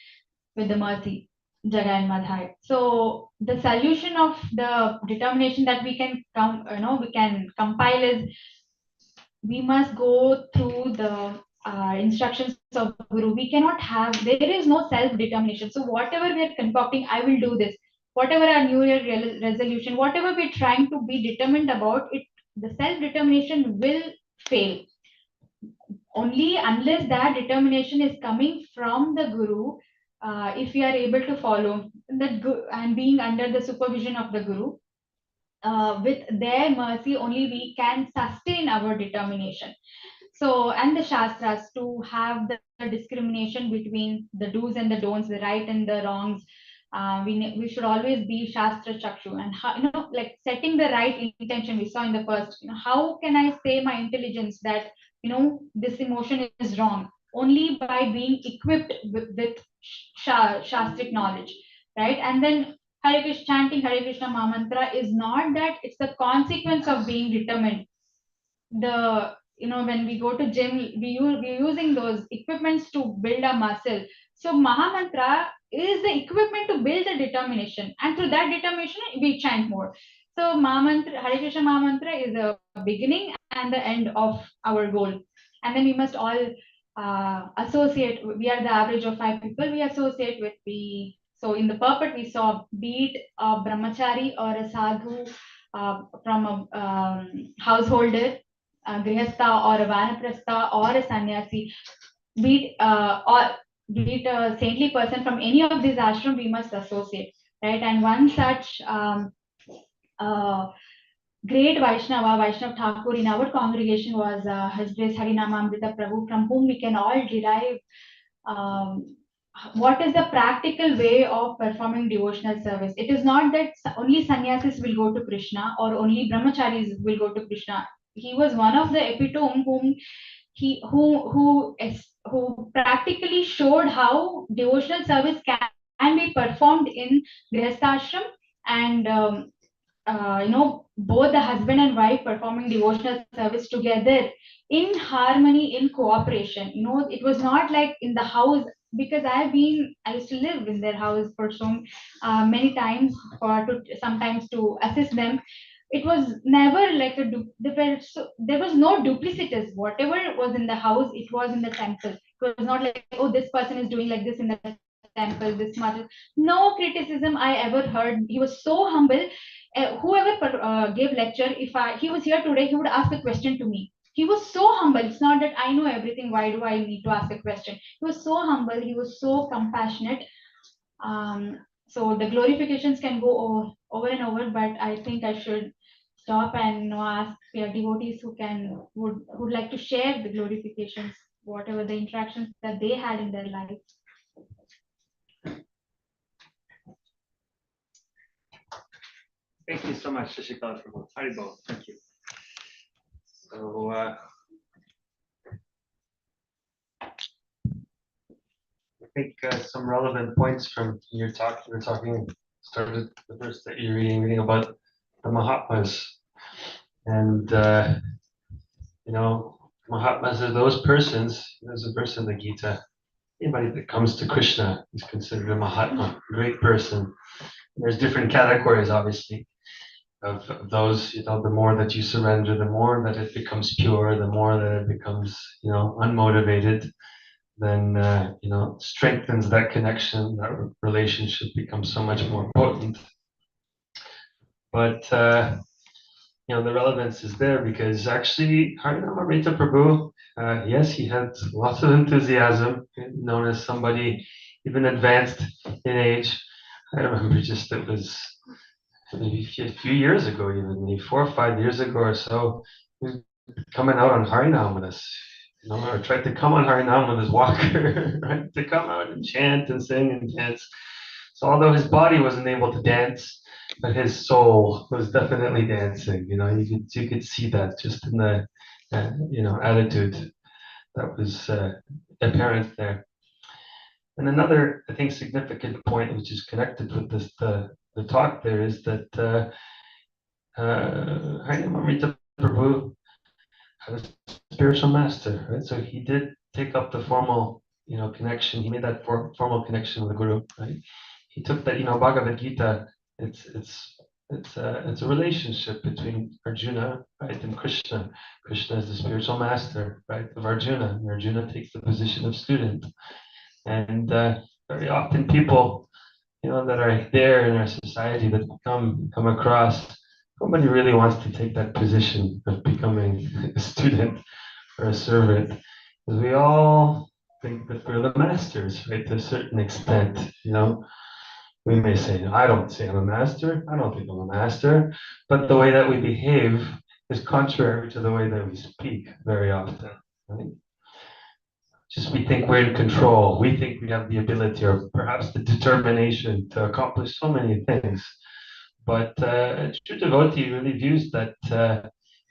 with the mercy, Jagai and Madhai. So the solution of the determination that we can compile is, we must go through the instructions of Guru. We cannot have, there is no self-determination. So whatever we are concocting, I will do this. Whatever our New Year resolution, whatever we're trying to be determined about, it, the self-determination will fail. Only unless that determination is coming from the Guru, if we are able to follow that and being under the supervision of the Guru, with their mercy only we can sustain our determination. So, and the Shastras to have the discrimination between the do's and the don'ts, the right and the wrongs. We should always be Shastra Chakshu, and how, like setting the right intention. We saw in the first, how can I say my intelligence that this emotion is wrong? Only by being equipped with Shastric knowledge, right? And then Hare Krishna, chanting Hare Krishna Mahamantra is not that, it's the consequence of being determined. When we go to gym, we're using those equipments to build a muscle. So Mahamantra is the equipment to build the determination, and through that determination we chant more. So Mahamantra, Hare Krishna Mahamantra is a beginning and the end of our goal. And then we must all associate. We are the average of 5 people we associate with. So in the purport we saw, be it a brahmachari or a sadhu, from a householder, a grihastha or a vanaprastha or a sannyasi, be it a saintly person from any of these ashram, we must associate, right? And one such great Vaishnav Thakur in our congregation was His Grace Harinamamrita Prabhu, from whom we can all derive what is the practical way of performing devotional service. It is not that only sannyasis will go to Krishna or only brahmacharis will go to Krishna. He was one of the epitome who practically showed how devotional service can be performed in grihastha and both the husband and wife performing devotional service together in harmony, in cooperation. It was not like in the house, because I used to live in their house for so many times, sometimes to assist them. It was never like there was no duplicitous. Whatever was in the house, it was in the temple. It was not like, oh, this person is doing like this in the temple, this much. No criticism I ever heard. He was so humble. Whoever gave lecture, if he was here today, he would ask a question to me. He was so humble. It's not that I know everything, why do I need to ask a question? He was so humble, he was so compassionate. So the glorifications can go over and over, but I think I should stop and ask devotees who'd like to share the glorifications, whatever the interactions that they had in their lives. Thank you so much, Shashikala Prabhu. Haribol, thank you. So, I think some relevant points from your talk. You were talking, started the verse that you're reading about the Mahatmas. And, Mahatmas are those persons, there's a verse in the Gita, anybody that comes to Krishna is considered a Mahatma, a great person. There's different categories, obviously, of those, the more that you surrender, the more that it becomes pure, the more that it becomes, unmotivated, then, strengthens that connection, that relationship becomes so much more potent. But the relevance is there because actually Harinam Amrita Prabhu, yes, he had lots of enthusiasm, known as somebody even advanced in age. I remember just it was maybe a few years ago, even maybe 4 or 5 years ago or so, he was coming out on Harinam with us, or tried to come on Harinam with his walker, right? To come out and chant and sing and dance. So although his body wasn't able to dance, but his soul was definitely dancing. You could see that just in the attitude that was apparent there. And another, I think, significant point, which is connected with this the talk there, is that Harinam Amrita Prabhu had a spiritual master, right? So he did take up the formal, connection. He made that formal connection with the Guru, right? He took that, Bhagavad Gita. It's a relationship between Arjuna, right, and Krishna. Krishna is the spiritual master, right, of Arjuna. And Arjuna takes the position of student. And very often people, that are there in our society that come across, nobody really wants to take that position of becoming a student or a servant, because we all think that we're the masters, right? To a certain extent, we may say, I don't say I'm a master. I don't think I'm a master. But the way that we behave is contrary to the way that we speak very often, right? Just we think we're in control. We think we have the ability or perhaps the determination to accomplish so many things. But a true devotee really views that,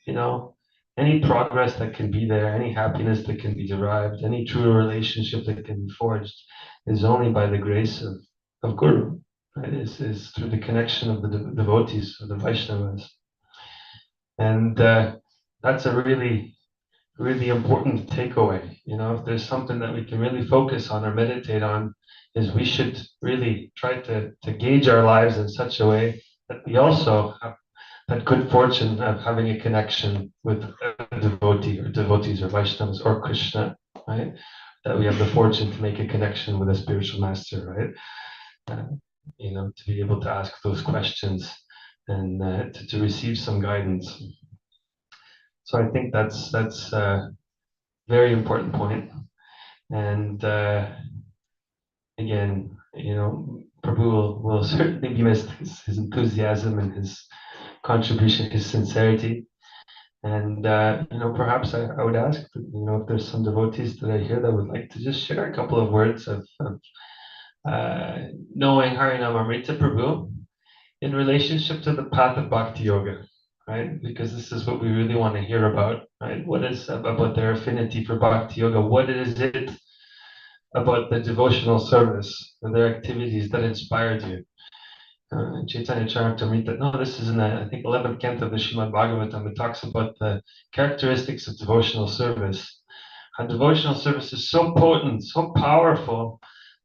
you know, any progress that can be there, any happiness that can be derived, any true relationship that can be forged is only by the grace of Guru, right? Is through the connection of the devotees, of the Vaishnavas. And that's a really, really important takeaway. If there's something that we can really focus on or meditate on, is we should really try to gauge our lives in such a way that we also have that good fortune of having a connection with a devotee or devotees or Vaishnavas or Krishna, right? That we have the fortune to make a connection with a spiritual master, right? To be able to ask those questions and to receive some guidance. So I think that's a very important point. And again, Prabhu will certainly be missed, his enthusiasm and his contribution, his sincerity. And perhaps I would ask, if there's some devotees that are here that would like to just share a couple of words of knowing Harinam Amrita Prabhu in relationship to the path of Bhakti Yoga, right? Because this is what we really want to hear about, right? What is about their affinity for Bhakti Yoga? What is it about the devotional service or their activities that inspired you? Chaitanya Charitamrita, no, this is in the, I think, 11th canto of the Srimad Bhagavatam. It talks about the characteristics of devotional service. How devotional service is so potent, so powerful,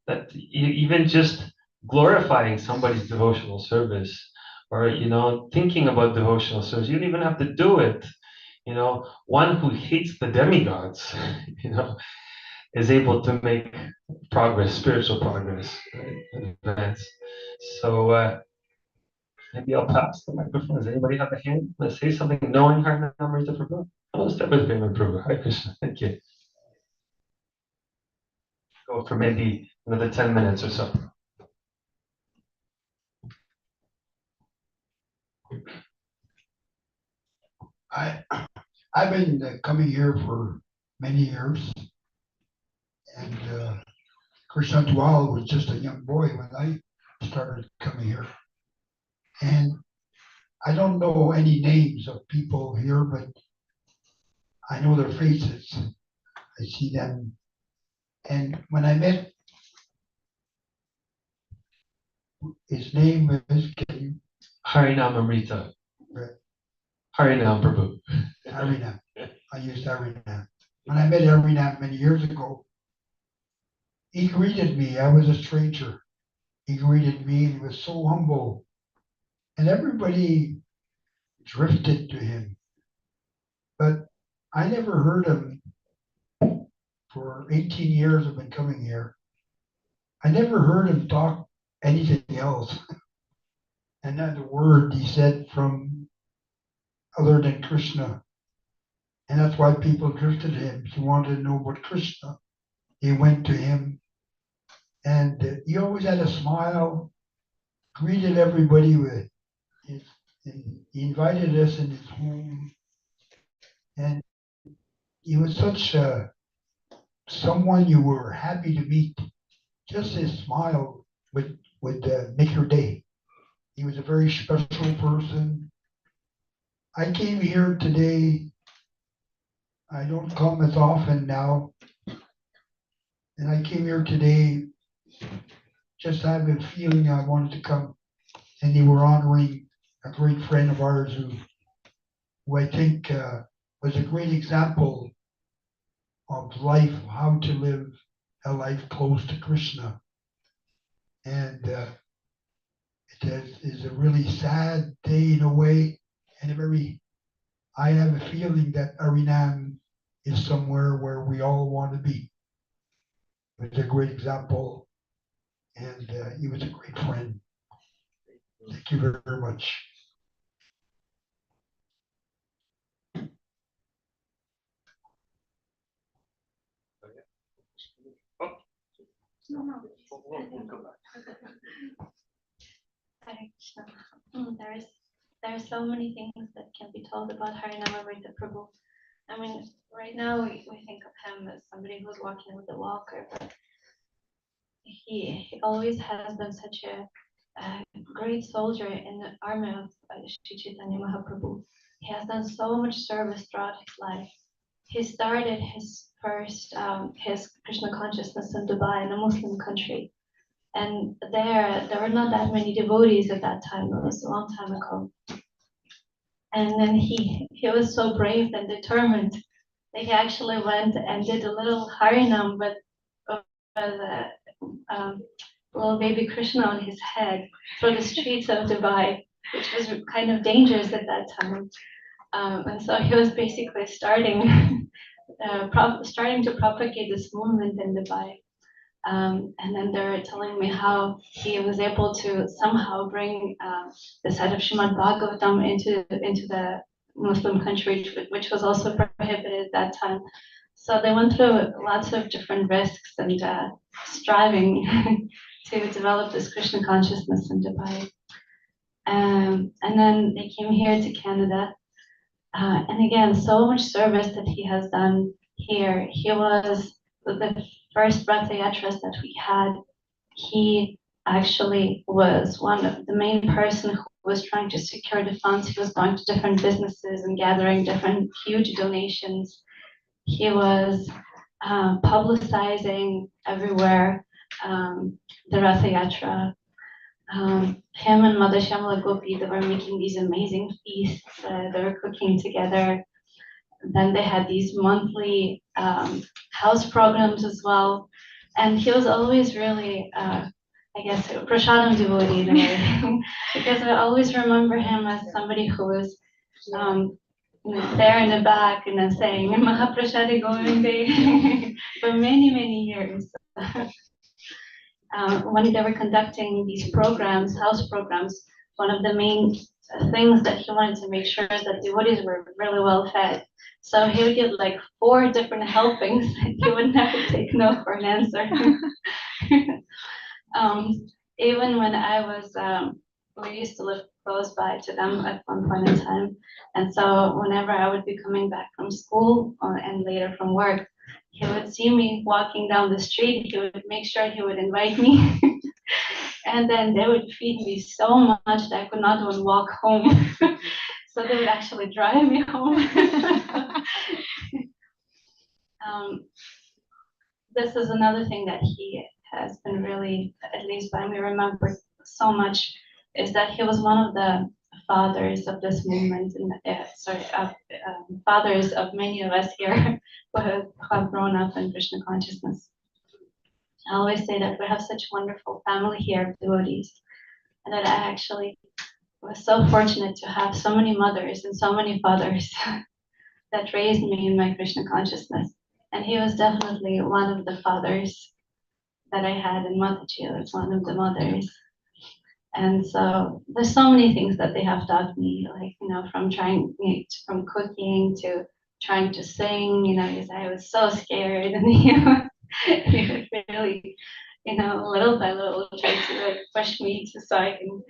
that even just glorifying somebody's devotional service or, thinking about devotional service, you don't even have to do it. One who hates the demigods, is able to make progress, spiritual progress, right? Advance. So maybe I'll pass the microphone. Does anybody have a hand? Let's say something knowing her numbers of Prabhu. I'll start with Prema Prabhu. Hare Krishna. Thank you. Go for maybe another 10 minutes or so. I've been coming here for many years, and Krishna Dwal was just a young boy when I started coming here. And I don't know any names of people here, but I know their faces. I see them. And when I met, his name is Harinam Amrita. Right. Harinam Prabhu. Harinam. I used Harinam. When I met Harinam many years ago, he greeted me. I was a stranger. He greeted me and he was so humble. And everybody drifted to him. But I never heard him for 18 years I've been coming here. I never heard him talk anything else. And then the word he said from other than Krishna. And that's why people drifted to him. If you wanted to know about Krishna, they went to him. And he always had a smile, greeted everybody with his, and he invited us in his home. And he was such someone you were happy to meet. Just his smile would make your day. He was a very special person. I came here today. I don't come as often now. And I came here today just having a feeling I wanted to come. And they were honoring a great friend of ours who I think was a great example of life, how to live a life close to Krishna. And it is a really sad day in a way, and I have a feeling that Harinam is somewhere where we all want to be. It's a great example, and he was a great friend. Thank you very, very much. Hare Krishna. There are so many things that can be told about Harinamamrita Prabhu. I mean, right now we think of him as somebody who's walking with a walker, but he always has been such a great soldier in the army of Shri Chaitanya Mahaprabhu. He has done so much service throughout his life. He started his first his Krishna consciousness in Dubai, in a Muslim country. And there were not that many devotees at that time. It was a long time ago. And then he was so brave and determined that he actually went and did a little Harinam with a little baby Krishna on his head through the streets of Dubai, which was kind of dangerous at that time. And so he was basically starting to propagate this movement in Dubai. And then they're telling me how he was able to somehow bring the set of Srimad Bhagavatam into the Muslim country, which was also prohibited at that time. So they went through lots of different risks and striving to develop this Krishna consciousness in Dubai. And then they came here to Canada. And again, so much service that he has done here. He was the first Ratha Yatras that we had. He actually was one of the main person who was trying to secure the funds. He was going to different businesses and gathering different huge donations. He was publicizing everywhere the Ratha Yatra. Him and Mother Shamala Gopi, they were making these amazing feasts. They were cooking together. Then they had these monthly house programs as well. And he was always really, I guess, a prasadam devotee in a way, because I always remember him as somebody who was there in the back and then saying Mahaprasadi Govinde for many, many years. When they were conducting these programs, house programs, one of the main things that he wanted to make sure is that devotees were really well fed. So he would get like 4 different helpings. He would never take no for an answer. Even when I was, we used to live close by to them at one point in time. And so whenever I would be coming back from school and later from work, he would see me walking down the street. He would make sure he would invite me. And then they would feed me so much that I could not even walk home. So they would actually drive me home. This is another thing that he has been really, at least by me, remembered so much, is that he was one of the fathers of this movement, and fathers of many of us here who have grown up in Krishna consciousness. I always say that we have such a wonderful family here of devotees, and that I actually was so fortunate to have so many mothers and so many fathers that raised me in my Krishna consciousness. And he was definitely one of the fathers that I had, and Mataji was one of the mothers. And so there's so many things that they have taught me, like, from from cooking to trying to sing, because I was so scared, and he would really, little by little try to like push me to so I can,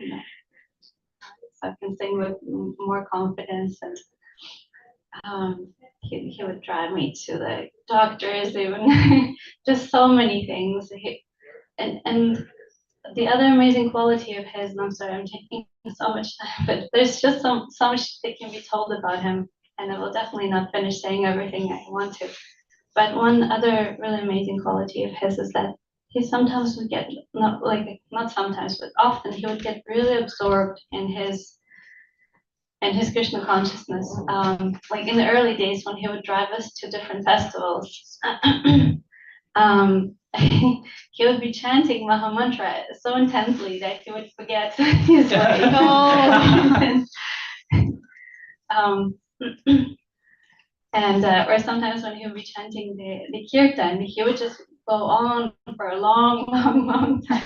so I can sing with more confidence. And he would drive me to the doctors, even just so many things. And the other amazing quality of his, and I'm sorry, I'm taking so much time, but there's just so much that can be told about him, and I will definitely not finish saying everything I want to. But one other really amazing quality of his is that he sometimes would get, not sometimes, but often he would get really absorbed in his Krishna consciousness. Like in the early days when he would drive us to different festivals, he would be chanting Maha Mantra so intensely that he would forget his way. um, and or sometimes when he would be chanting the kirtan, he would just go on for a long, long time.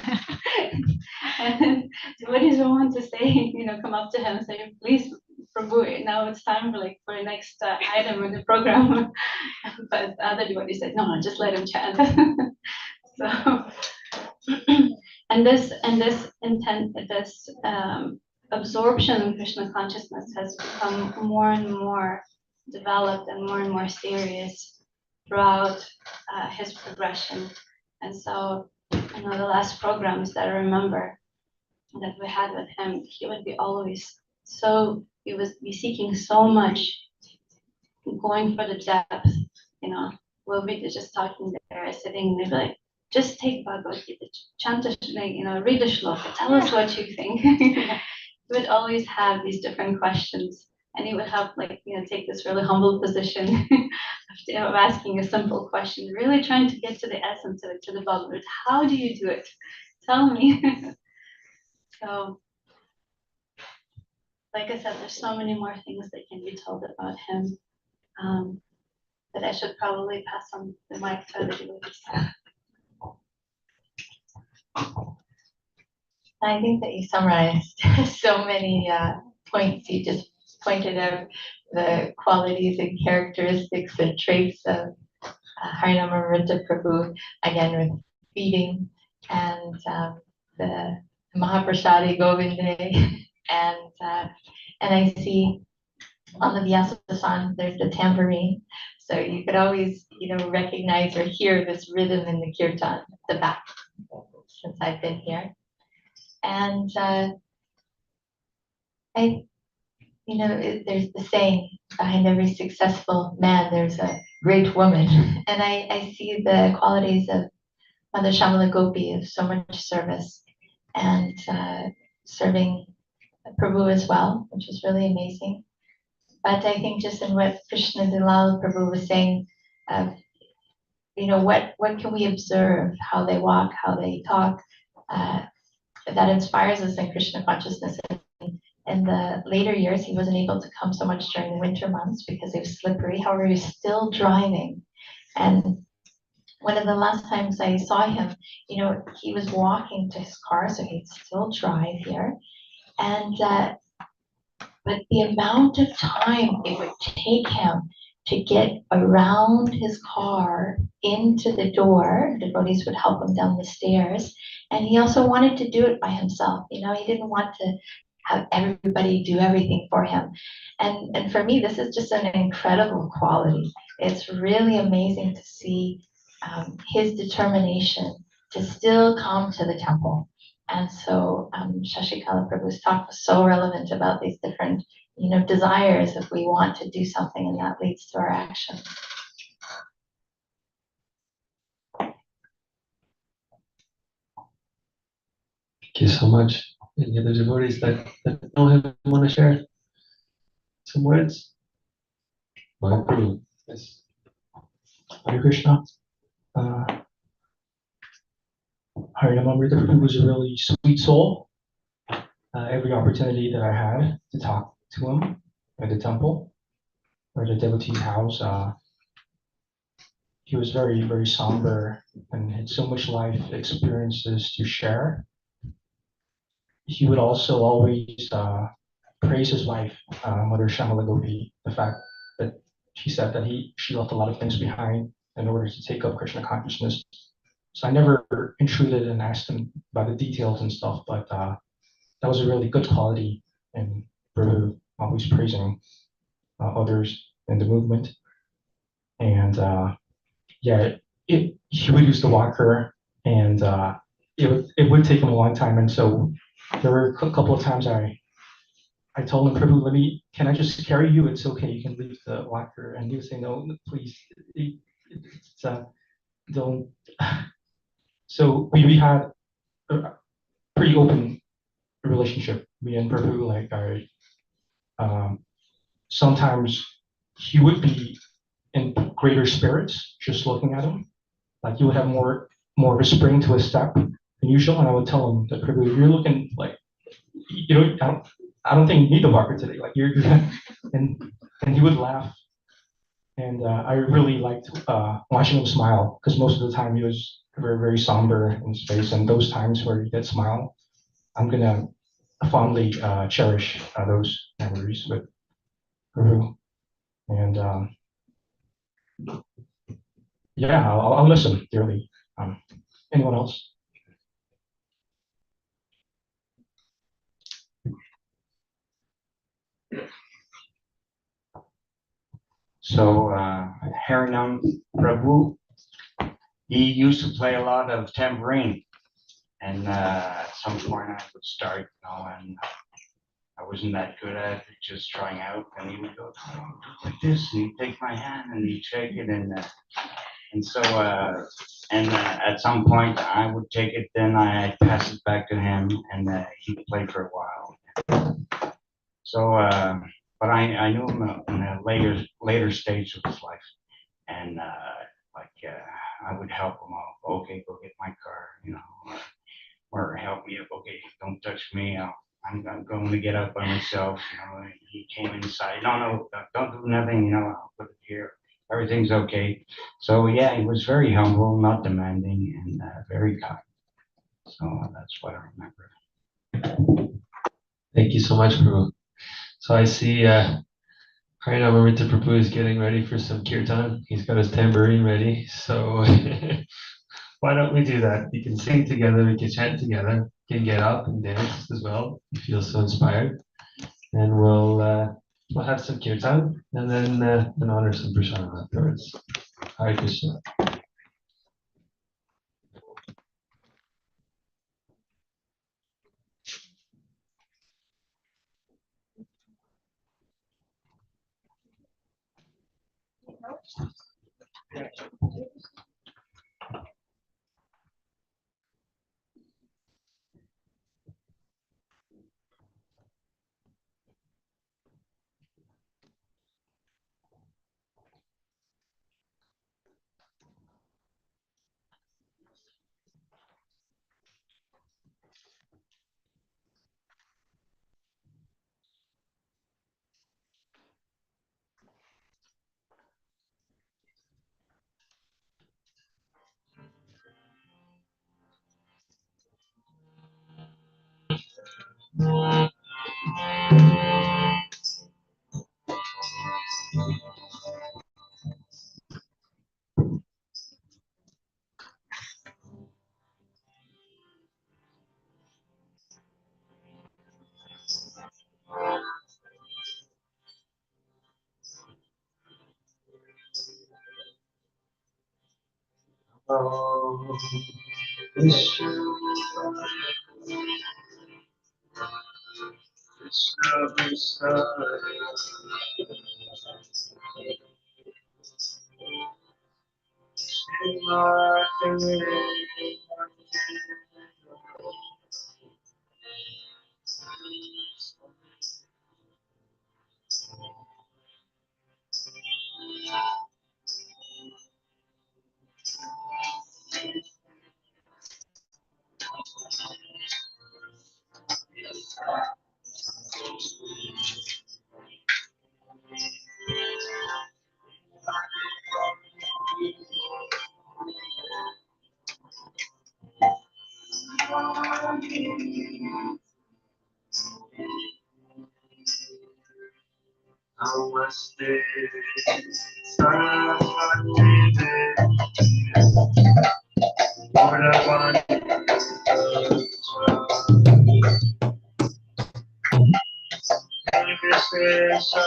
And then devotees would want to say, come up to him and say, please, Prabhu, now it's time for the next item in the program. But other devotees said, no, just let him chant. So, and this intent, this absorption in Krishna consciousness has become more and more developed and more serious throughout his progression. And so, the last programs that I remember that we had with him, he would be always he was be seeking so much, going for the depth, we'll be just talking there, sitting, they'd be like, just take Bhagavad Gita, chant, read the shloka, tell us what you think. He would always have these different questions, and he would have take this really humble position of asking a simple question, really trying to get to the essence of it, to the bottom of it. How do you do it? Tell me. So, like I said, there's so many more things that can be told about him, that I should probably pass on the mic to other devotees. I think that you summarized so many points. You just pointed out the qualities and characteristics and traits of Harinamamrita Prabhu, again with feeding and the Mahaprasadi Govinde, and I see on the Vyasasan there's the tambourine, so you could always recognize or hear this rhythm in the kirtan, the back, since I've been here. And there's the saying, behind every successful man, there's a great woman. And I see the qualities of Mother Shamala Gopi of so much service and serving Prabhu as well, which is really amazing. But I think just in what Krishna Dalal Prabhu was saying, what can we observe, how they walk, how they talk, that inspires us in Krishna consciousness. In the later years, he wasn't able to come so much during the winter months because it was slippery. However, he was still driving. And one of the last times I saw him, he was walking to his car, so he'd still drive here. And but the amount of time it would take him to get around his car into the door, devotees would help him down the stairs. And he also wanted to do it by himself. He didn't want to have everybody do everything for him. And for me, this is just an incredible quality. It's really amazing to see his determination to still come to the temple. And so Shashikala Prabhu's talk was so relevant about these different, desires if we want to do something, and that leads to our action. Thank you so much. Any other devotees that know him want to share some words? Prabhu. Yes. Hare Krishna. Harinamamrita Prabhu was a really sweet soul. Every opportunity that I had to talk to him at the temple or the devotee's house, he was very, very somber and had so much life experiences to share. he would also always praise his wife, Mother Shamalagopi, the fact that she said that she left a lot of things behind in order to take up Krishna consciousness. So I never intruded and asked him about the details and stuff, but that was a really good quality in Prabhu, always praising others in the movement. And yeah, he would use the walker, and it would take him a long time. And so there were a couple of times I told him, Prabhu, can I just carry you? It's okay, you can leave the walker. And he would say, no, please, it's, don't. So we had a pretty open relationship, me and Prabhu. Like sometimes he would be in greater spirits just looking at him. Like he would have more of a spring to his step than usual. And I would tell him that, Prabhu, you're looking like, I don't think you need the walker today. Like you're and he would laugh. And I really liked watching him smile, because most of the time he was very, very somber in his face. And those times where he did smile, I'm gonna fondly cherish those memories with Prabhu. And yeah, I'll miss him dearly. Anyone else? So Harinam Prabhu, he used to play a lot of tambourine, and at some point I would start, and I wasn't that good at it, just trying out, and he would go, "Oh, do like this," and he'd take my hand and he'd shake it, and so at some point I would take it, then I'd pass it back to him, and he'd play for a while. So, but I knew him in a later stage of his life, and I would help him out. Okay, go get my car, or help me up. Okay, don't touch me. I'm going to get up by myself. He came inside. No, don't do nothing. I'll put it here. Everything's okay. So yeah, he was very humble, not demanding, and very kind. So that's what I remember. Thank you so much, Prabhu. So I see Harinam Amrita Prabhu is getting ready for some kirtan. He's got his tambourine ready. So why don't we do that? We can sing together, we can chant together, we can get up and dance as well. You feel so inspired. And we'll have some kirtan and then honor some prasadam afterwards. Hare Krishna. Namaste Saraswati Gauravani Nirvishesha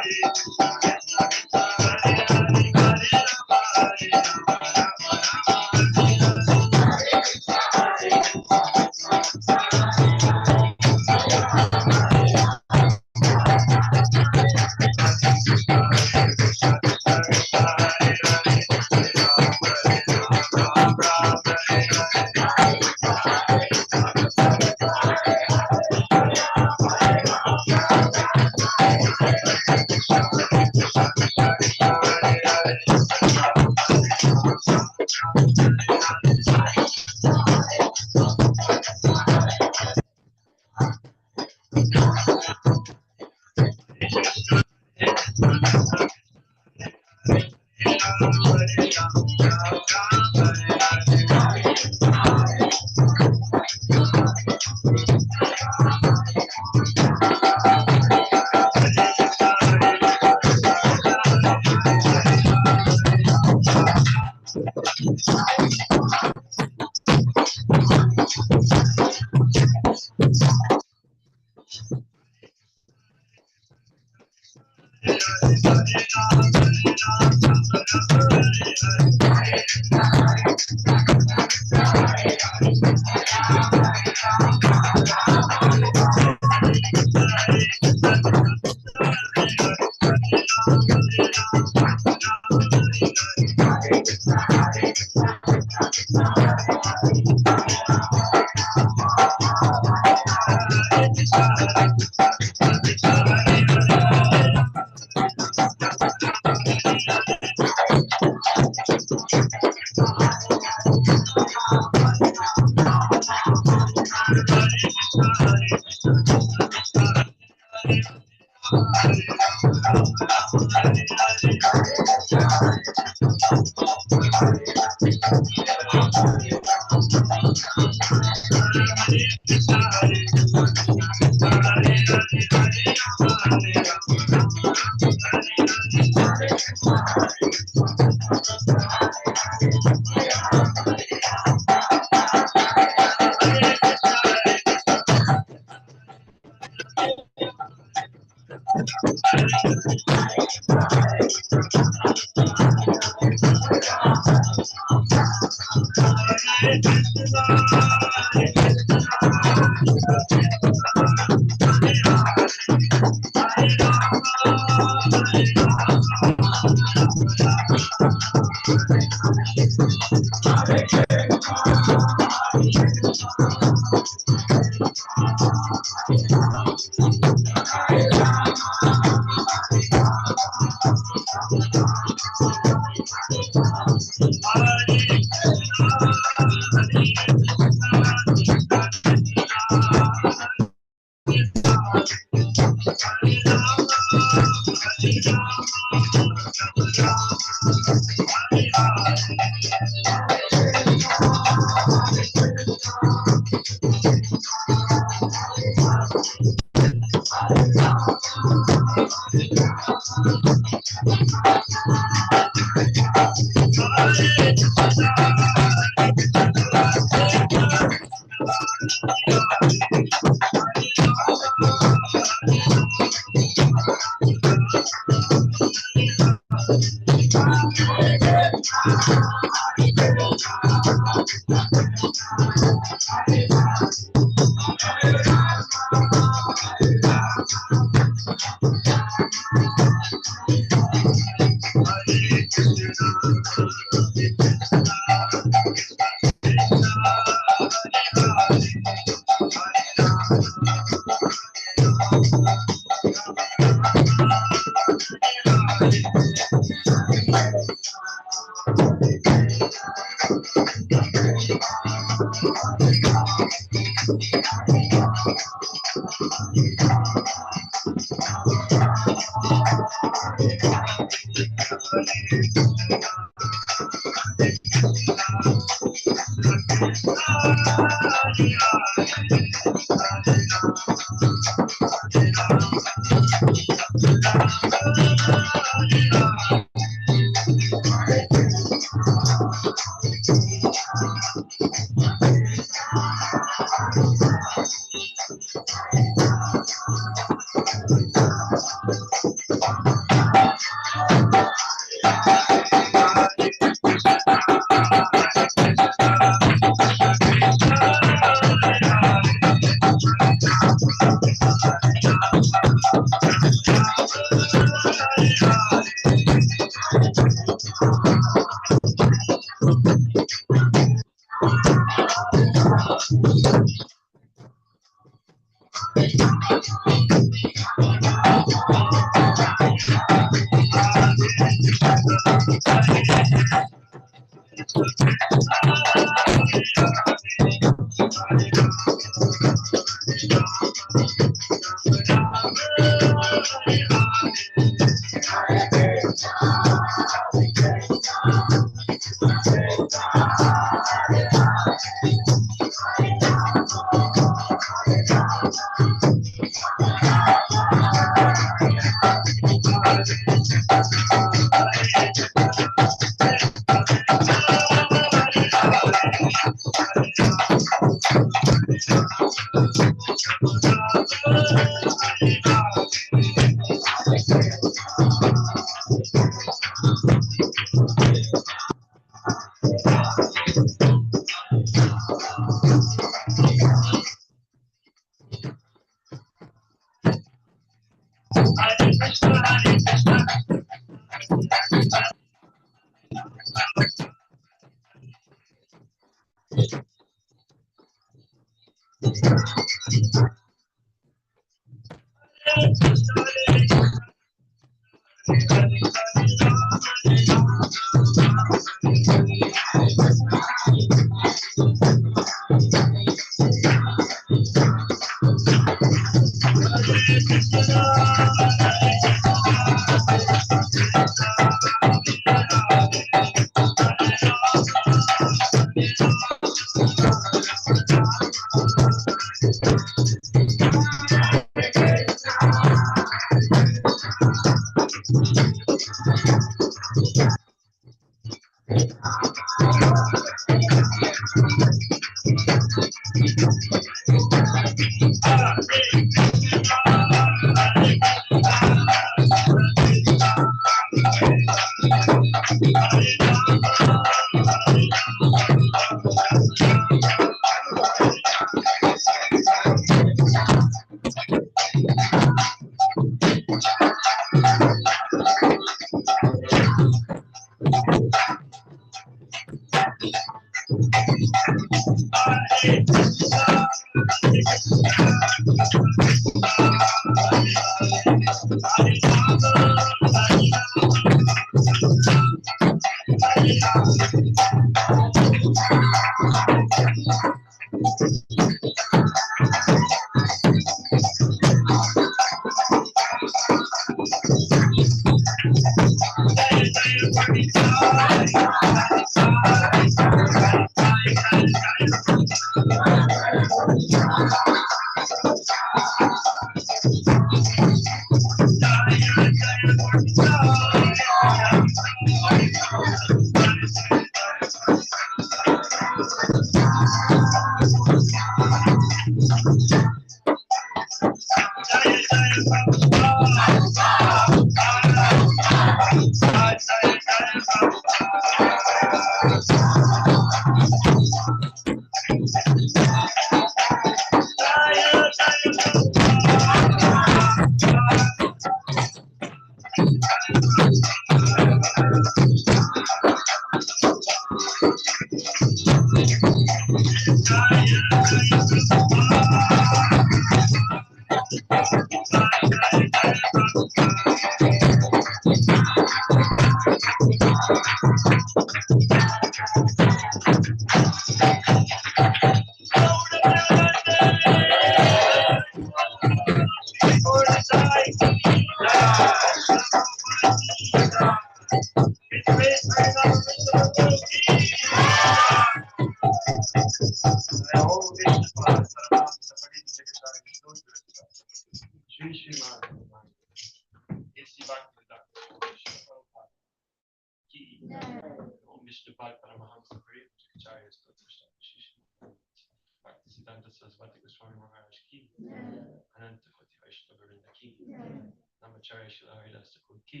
Namacharya Shila Haridas Thakur ki,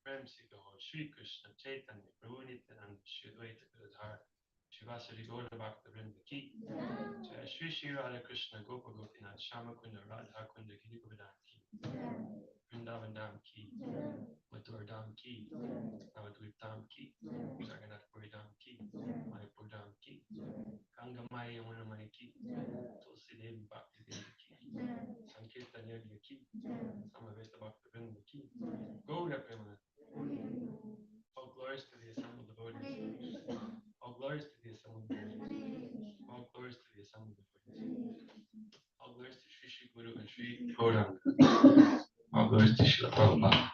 Prem Se Kaho Shri Krishna Chaitanya Prabhu Nityananda Shri Advaita Gadadhar Shivasari Gaura Bhakta Vrinda ki, Jai Shri Shri Radha Krishna Gopa Gopinath Shama Kunda Radha Kunda Giri Govardhan ki, Vrindavan Dham ki, Mathura Dham ki, Navadvip Dham ki, Jagannath Puri Dham ki, Mayapur Dham ki, Ganga Maya Yamuna Maya ki, Tulsi Devi Bhakti Devi ki, Sankirtan Yagya ki, Samaveta Bhakta Vrinda ki, Gaura Premanand. All glories to the assembled devotees. All glories to the assembled devotees. All glories to the assembled devotees. All glories to Shri Shri Guru and Shri Gauranga. All glories to Srila Prabhupada.